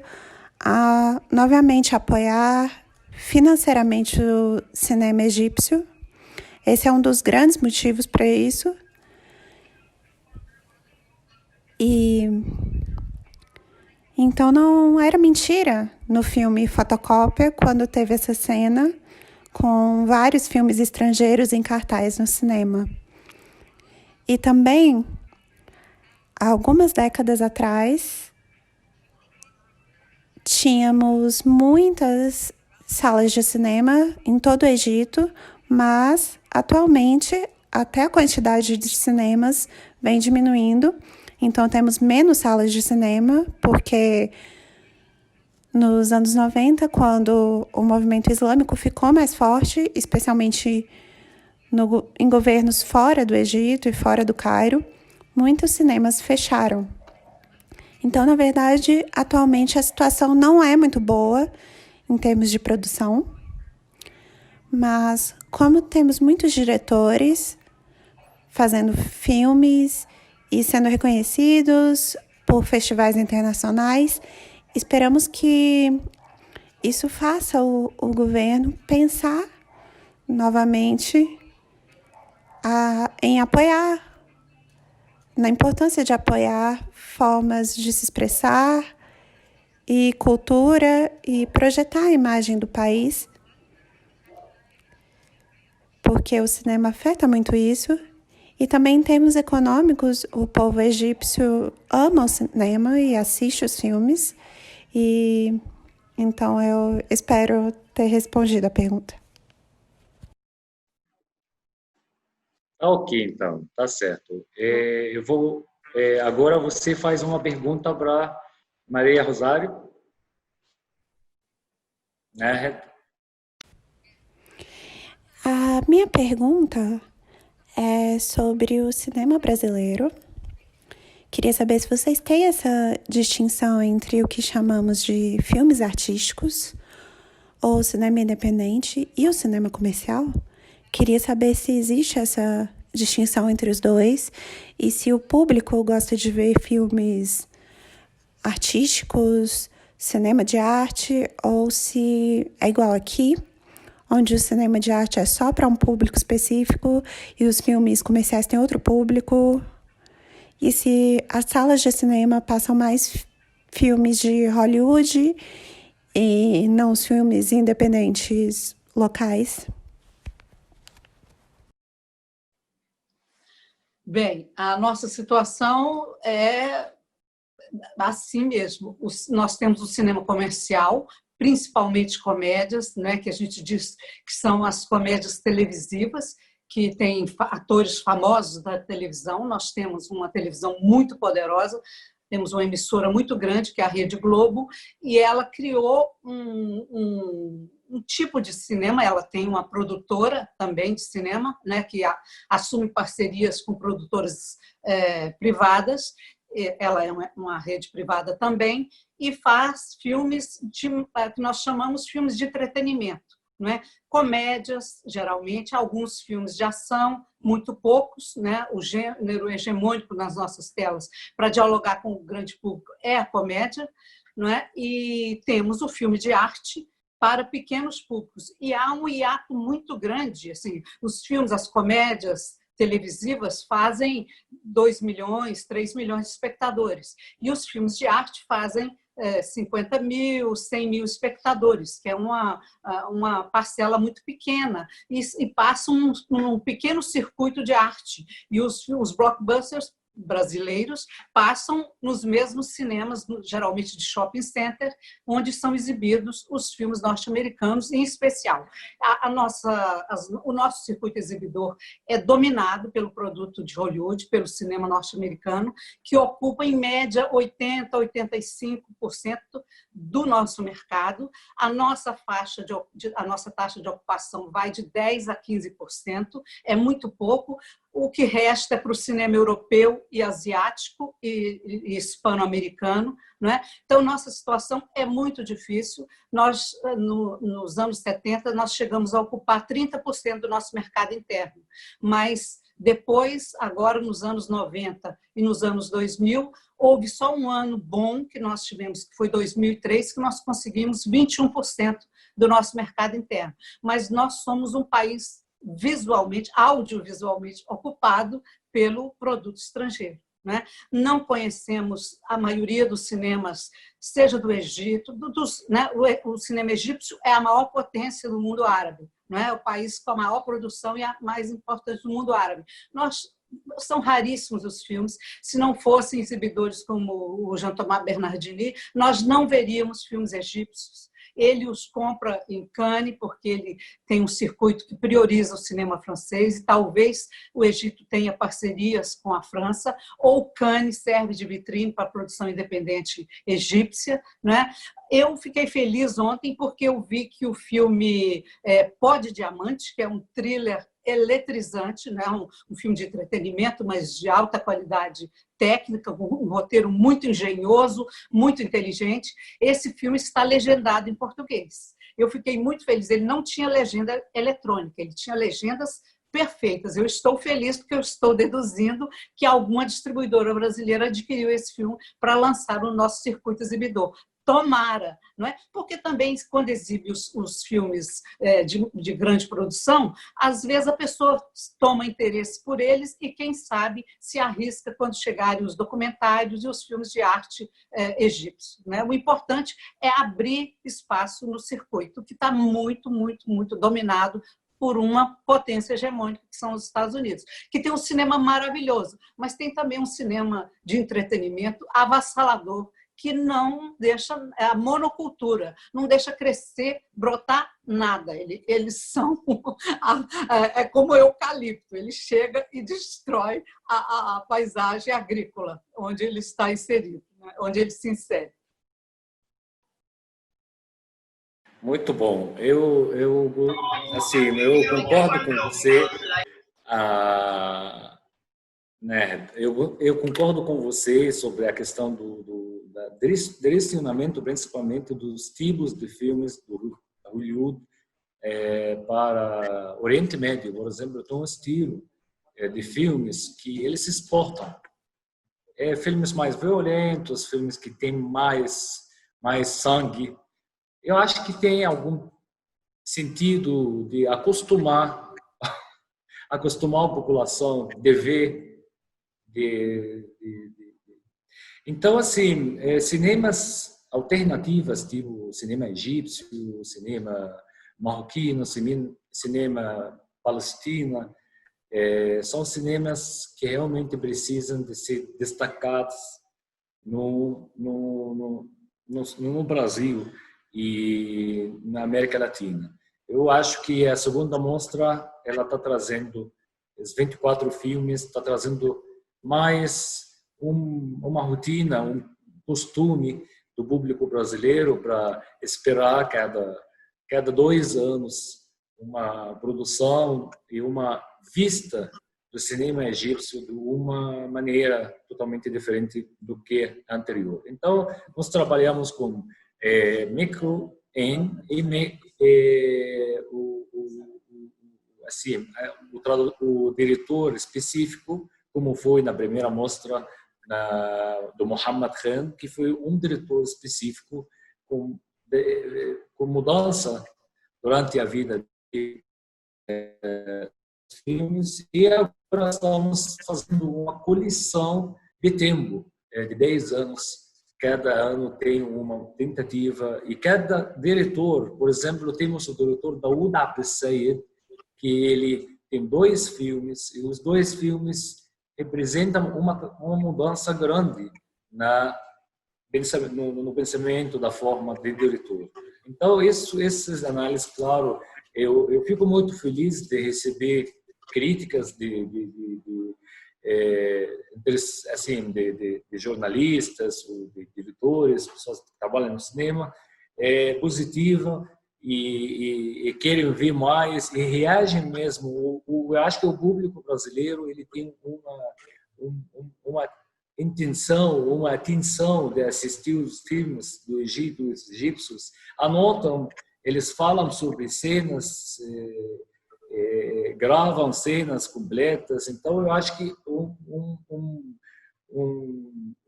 a novamente apoiar financeiramente o cinema egípcio. Esse é um dos grandes motivos para isso. E então não era mentira no filme Fotocópia quando teve essa cena com vários filmes estrangeiros em cartaz no cinema. E também, há algumas décadas atrás, tínhamos muitas salas de cinema em todo o Egito, mas atualmente até a quantidade de cinemas vem diminuindo. Então temos menos salas de cinema, porque nos anos 90, quando o movimento islâmico ficou mais forte, especialmente em governos fora do Egito e fora do Cairo, muitos cinemas fecharam. Então, na verdade, atualmente a situação não é muito boa em termos de produção, mas como temos muitos diretores fazendo filmes e sendo reconhecidos por festivais internacionais, esperamos que isso faça o governo pensar novamente em apoiar, na importância de apoiar formas de se expressar e cultura e projetar a imagem do país, porque o cinema afeta muito isso. E também em termos econômicos, o povo egípcio ama o cinema e assiste os filmes. E então eu espero ter respondido a pergunta. Ok, então, tá certo. Agora você faz uma pergunta para Maria Rosário. Né? A minha pergunta é sobre o cinema brasileiro. Queria saber se vocês têm essa distinção entre o que chamamos de filmes artísticos, ou cinema independente, e o cinema comercial. Queria saber se existe essa distinção entre os dois e se o público gosta de ver filmes artísticos, cinema de arte ou se é igual aqui, onde o cinema de arte é só para um público específico e os filmes comerciais têm outro público. E se as salas de cinema passam mais filmes de Hollywood e não os filmes independentes locais. Bem, a nossa situação é assim mesmo. Nós temos o cinema comercial, principalmente comédias, né, que a gente diz que são as comédias televisivas, que tem atores famosos da televisão. Nós temos uma televisão muito poderosa, temos uma emissora muito grande, que é a Rede Globo, e ela criou um tipo de cinema. Ela tem uma produtora também de cinema, né, que assume parcerias com produtoras privadas. Ela é uma rede privada também, e faz filmes que nós chamamos filmes de entretenimento, não é? Comédias, geralmente, alguns filmes de ação, muito poucos, né? O gênero hegemônico nas nossas telas para dialogar com o grande público é a comédia, não é? E temos o filme de arte para pequenos públicos. E há um hiato muito grande, assim, os filmes, as comédias televisivas fazem 2 milhões, 3 milhões de espectadores. E os filmes de arte fazem 50 mil, 100 mil espectadores, que é uma parcela muito pequena, e passa um pequeno circuito de arte. E os blockbusters brasileiros passam nos mesmos cinemas, geralmente de shopping center, onde são exibidos os filmes norte-americanos, em especial. O nosso circuito exibidor é dominado pelo produto de Hollywood, pelo cinema norte-americano, que ocupa, em média, 80%, 85% do nosso mercado. A nossa taxa de ocupação vai de 10% a 15%, é muito pouco. O que resta é para o cinema europeu e asiático e hispano-americano, não é? Então, nossa situação é muito difícil. Nós, nos anos 70, nós chegamos a ocupar 30% do nosso mercado interno, mas depois, agora nos anos 90 e nos anos 2000, houve só um ano bom que nós tivemos, que foi 2003, que nós conseguimos 21% do nosso mercado interno. Mas nós somos um país visualmente, audiovisualmente ocupado pelo produto estrangeiro, né? Não conhecemos a maioria dos cinemas, seja do Egito, né? O cinema egípcio é a maior potência do mundo árabe, né? O país com a maior produção e a mais importante do mundo árabe. São raríssimos os filmes. Se não fossem exibidores como o Jean-Thomas Bernardini, nós não veríamos filmes egípcios. Ele os compra em Cannes, porque ele tem um circuito que prioriza o cinema francês, e talvez o Egito tenha parcerias com a França, ou Cannes serve de vitrine para a produção independente egípcia, né? Eu fiquei feliz ontem porque eu vi que o filme Pó de Diamante, que é um thriller eletrizante, né? Um filme de entretenimento, mas de alta qualidade técnica, um roteiro muito engenhoso, muito inteligente. Esse filme está legendado em português. Eu fiquei muito feliz. Ele não tinha legenda eletrônica, ele tinha legendas perfeitas. Eu estou feliz porque eu estou deduzindo que alguma distribuidora brasileira adquiriu esse filme para lançar no nosso circuito exibidor. Tomara, não é? Porque também, quando exibe os filmes de grande produção, às vezes a pessoa toma interesse por eles e, quem sabe, se arrisca quando chegarem os documentários e os filmes de arte egípcios, né? O importante é abrir espaço no circuito, que está muito, muito, muito dominado por uma potência hegemônica, que são os Estados Unidos, que tem um cinema maravilhoso, mas tem também um cinema de entretenimento avassalador, que não deixa, a monocultura, não deixa crescer, brotar nada. Eles são como o eucalipto, ele chega e destrói a paisagem agrícola onde ele está inserido, né? Onde ele se insere. Muito bom. Eu concordo com você. Né? Eu concordo com você sobre a questão do direcionamento, principalmente dos tipos de filmes do Hollywood para Oriente Médio. Por exemplo, tem um estilo de filmes que eles exportam. Filmes mais violentos, filmes que têm mais mais sangue. Eu acho que tem algum sentido de acostumar a população de ver. Então, assim, cinemas alternativas, tipo cinema egípcio, cinema marroquino, cinema palestino, são cinemas que realmente precisam de ser destacados no Brasil e na América Latina. Eu acho que a segunda mostra ela está trazendo os 24 filmes, está trazendo mais uma rotina, um costume do público brasileiro para esperar cada 2 anos uma produção e uma vista do cinema egípcio de uma maneira totalmente diferente do que a anterior. Então, nós trabalhamos com micro e o diretor específico, como foi na primeira mostra do Mohammed Khan, que foi um diretor específico com mudança durante a vida de filmes, e agora estamos fazendo uma coleção de tempo, de 10 anos. Cada ano tem uma tentativa, e cada diretor, por exemplo, temos o diretor Daoud Abdel-Sayed, que ele tem 2 filmes, e os 2 filmes representam uma mudança grande no pensamento da forma de diretor. Então, essas análises, claro, eu fico muito feliz de receber críticas de jornalistas, de diretores, pessoas que trabalham no cinema, positiva, e querem ver mais e reagem mesmo. Eu acho que o público brasileiro ele tem uma intenção, uma atenção de assistir os filmes do Egito, os egípcios, anotam, eles falam sobre cenas, gravam cenas completas. Então, eu acho que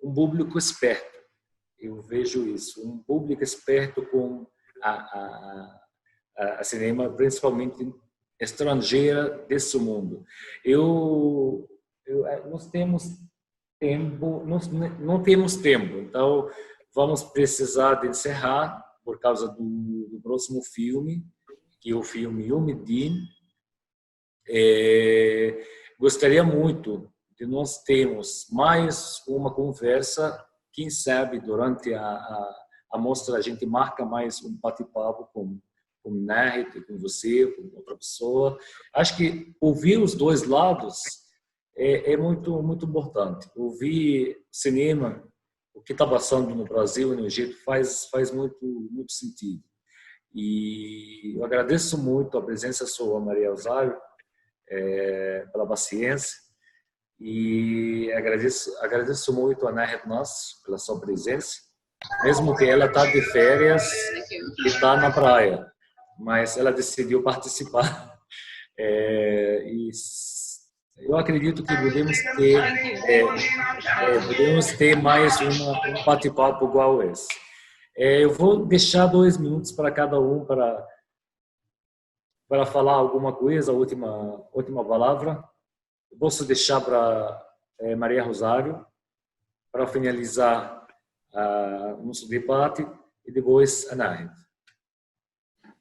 um público esperto, eu vejo isso, um público esperto com a cinema, principalmente estrangeira desse mundo. Nós temos tempo, não temos tempo, então vamos precisar de encerrar por causa do próximo filme, que é o filme Yomidin. Gostaria muito de nós termos mais uma conversa, quem sabe durante a mostra a gente marca mais um bate-papo com o Nahed, com você, com outra pessoa. Acho que ouvir os 2 lados é muito, muito importante. Ouvir cinema, o que está passando no Brasil e no Egito faz muito, muito sentido. E eu agradeço muito a presença sua, Maria Rosário, pela paciência, e agradeço muito a Nahed Nas pela sua presença, mesmo que ela está de férias e está na praia, mas ela decidiu participar. E eu acredito que podemos ter mais um bate-papo igual esse. Eu vou deixar 2 minutos para cada um para falar alguma coisa, a última palavra. Eu posso deixar para Maria Rosário para finalizar o nosso debate, e depois a Nahed.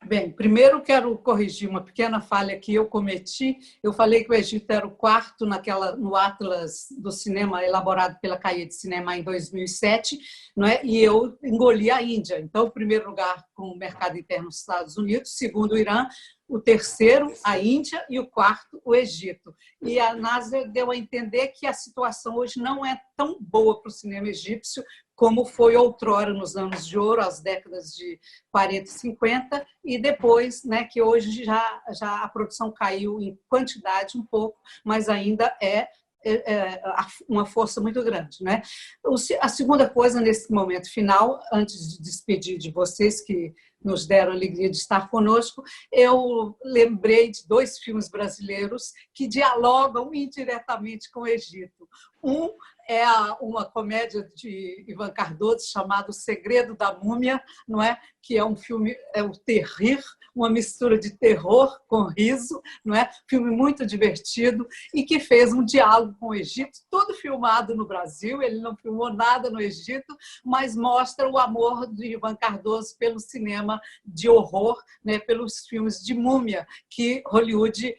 Bem, primeiro quero corrigir uma pequena falha que eu cometi. Eu falei que o Egito era o 4º no Atlas do Cinema elaborado pela Cahiers de Cinema em 2007, não é? E eu engoli a Índia. Então, o primeiro lugar com o mercado interno dos Estados Unidos, segundo o Irã, o 3º, a Índia, e o 4º, o Egito. E a NASA deu a entender que a situação hoje não é tão boa para o cinema egípcio como foi outrora nos anos de ouro, as décadas de 40 e 50, e depois, né, que hoje já a produção caiu em quantidade um pouco, mas ainda é uma força muito grande, né? A segunda coisa, nesse momento final, antes de despedir de vocês que nos deram a alegria de estar conosco, eu lembrei de 2 filmes brasileiros que dialogam indiretamente com o Egito. Um é uma comédia de Ivan Cardoso chamada O Segredo da Múmia, não é? Que é um filme, é o terrir, uma mistura de terror com riso, não é? Filme muito divertido e que fez um diálogo com o Egito, tudo filmado no Brasil. Ele não filmou nada no Egito, mas mostra o amor de Ivan Cardoso pelo cinema de horror, né? Pelos filmes de múmia que Hollywood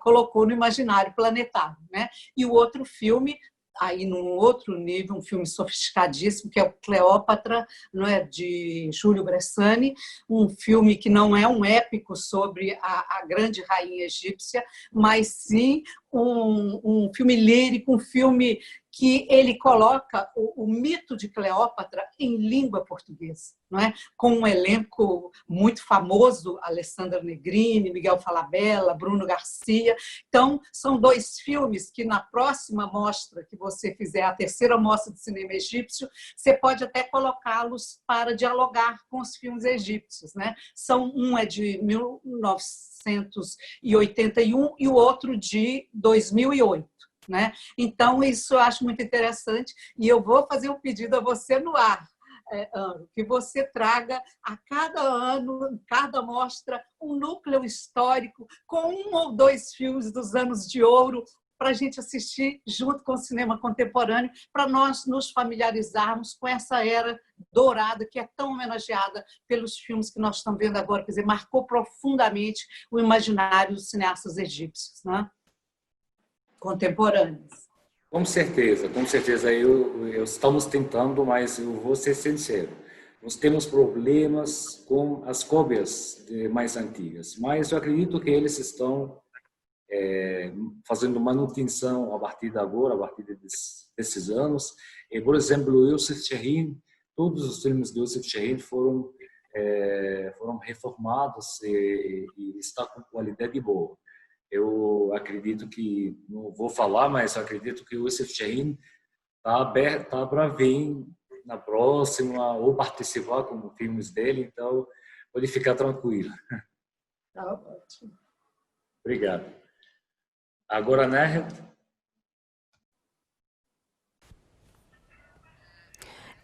colocou no imaginário planetário, né? E o outro filme, aí num outro nível, um filme sofisticadíssimo, que é o Cleópatra, não é, de Júlio Bressani, um filme que não é um épico sobre a grande rainha egípcia, mas sim um filme lírico, um filme que ele coloca o mito de Cleópatra em língua portuguesa, não é? Com um elenco muito famoso, Alessandra Negrini, Miguel Falabella, Bruno Garcia. Então, são dois filmes que na próxima mostra que você fizer, a terceira mostra de cinema egípcio, você pode até colocá-los para dialogar com os filmes egípcios, né? Um é de 1981 e o outro de 2008. Né? Então, isso eu acho muito interessante e eu vou fazer um pedido a você no ar, Anjo, que você traga a cada ano, cada mostra, um núcleo histórico com um ou dois filmes dos anos de ouro para a gente assistir junto com o cinema contemporâneo, para nós nos familiarizarmos com essa era dourada que é tão homenageada pelos filmes que nós estamos vendo agora, quer dizer, marcou profundamente o imaginário dos cineastas egípcios, né? Contemporâneos. Com certeza. Estamos tentando, mas eu vou ser sincero. Nós temos problemas com as cópias mais antigas, mas eu acredito que eles estão fazendo manutenção a partir de agora, a partir desses anos. Por exemplo, Youssef Chahine, todos os filmes de Youssef Chahine foram reformados e está com qualidade boa. Eu acredito que, não vou falar, mas eu acredito que o Youssef Chahine está aberto para vir na próxima ou participar com filmes dele, então pode ficar tranquilo. Tá ótimo. Obrigado. Agora, Nahed.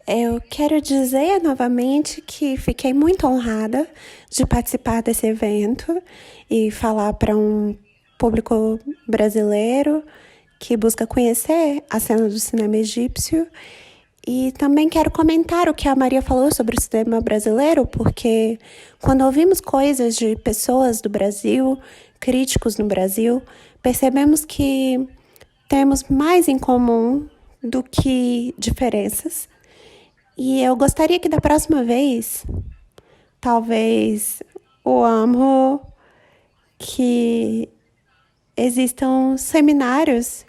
Eu quero dizer novamente que fiquei muito honrada de participar desse evento e falar para um público brasileiro que busca conhecer a cena do cinema egípcio. E também quero comentar o que a Maria falou sobre o cinema brasileiro, porque quando ouvimos coisas de pessoas do Brasil, críticos no Brasil, percebemos que temos mais em comum do que diferenças. E eu gostaria que da próxima vez, talvez o amo que existam seminários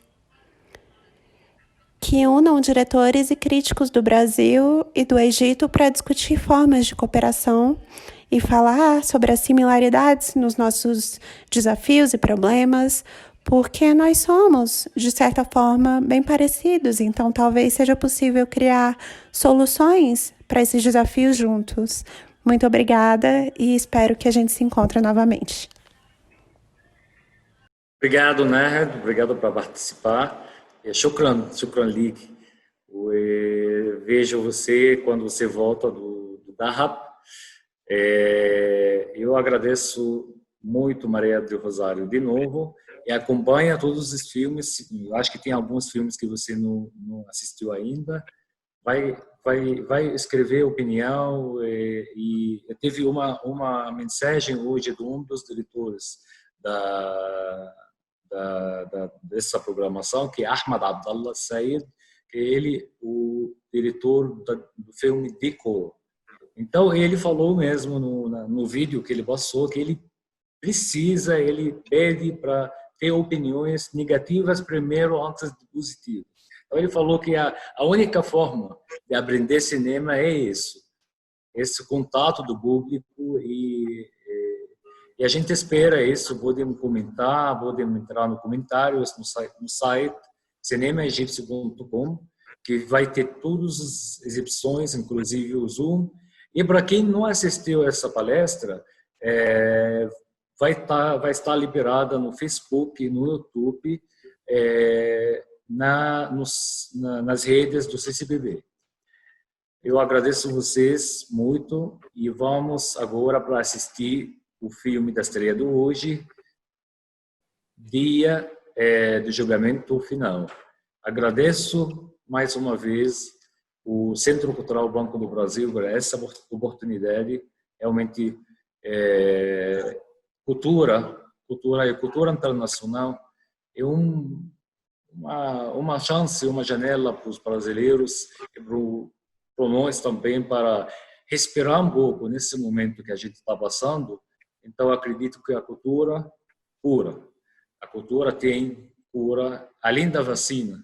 que unam diretores e críticos do Brasil e do Egito para discutir formas de cooperação e falar sobre as similaridades nos nossos desafios e problemas, porque nós somos, de certa forma, bem parecidos. Então, talvez seja possível criar soluções para esses desafios juntos. Muito obrigada e espero que a gente se encontre novamente. Obrigado, Nahed. Obrigado por participar. Shukran Lik. Vejo você quando você volta do Dahab. Eu agradeço muito, Maria do Rosário, de novo, e acompanha todos os filmes. Eu acho que tem alguns filmes que você não assistiu ainda. Vai escrever opinião. E teve uma mensagem hoje de um dos diretores dessa programação, que é Ahmad Abdallah Said, que ele o diretor do filme Decor. Então ele falou mesmo no vídeo que ele passou que ele pede para ter opiniões negativas primeiro antes de positivas. Então ele falou que a única forma de aprender cinema é isso, esse contato do público e a gente espera isso. Podem comentar, podem entrar no comentários no site cinemaegipcio.com, que vai ter todas as exibições, inclusive o Zoom. E para quem não assistiu a essa palestra, vai estar liberada no Facebook, no YouTube, nas redes do CCBB. Eu agradeço vocês muito e vamos agora para assistir o filme da estreia de hoje, dia do julgamento final. Agradeço mais uma vez o Centro Cultural Banco do Brasil por essa oportunidade. Realmente, cultura internacional é uma chance, uma janela para os brasileiros e para nós também, para respirar um pouco nesse momento que a gente está passando. Então, acredito que a cultura cura. A cultura tem cura, além da vacina,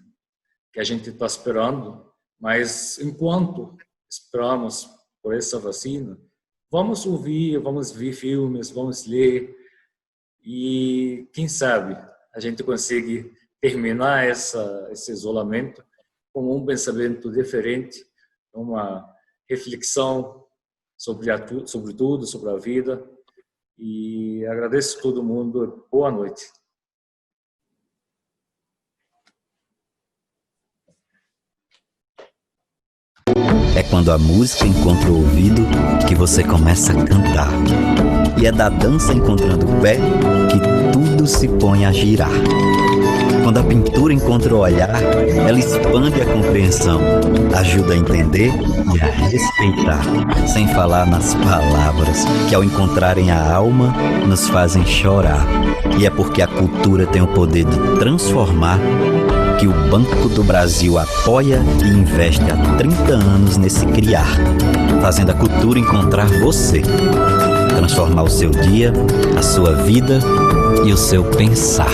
que a gente está esperando. Mas, enquanto esperamos por essa vacina, vamos ouvir, vamos ver filmes, vamos ler. E, quem sabe, a gente consegue terminar esse isolamento com um pensamento diferente, uma reflexão sobre tudo, sobre a vida. E agradeço a todo mundo. Boa noite. É quando a música encontra o ouvido que você começa a cantar. E é da dança encontrando o pé que tudo se põe a girar. Quando a pintura encontra o olhar, ela expande a compreensão, ajuda a entender e a respeitar, sem falar nas palavras que, ao encontrarem a alma, nos fazem chorar. E é porque a cultura tem o poder de transformar que o Banco do Brasil apoia e investe há 30 anos nesse criar, fazendo a cultura encontrar você, transformar o seu dia, a sua vida e o seu pensar.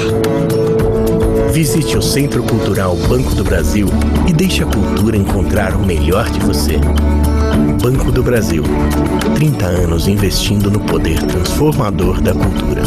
Visite o Centro Cultural Banco do Brasil e deixe a cultura encontrar o melhor de você. Banco do Brasil, 30 anos investindo no poder transformador da cultura.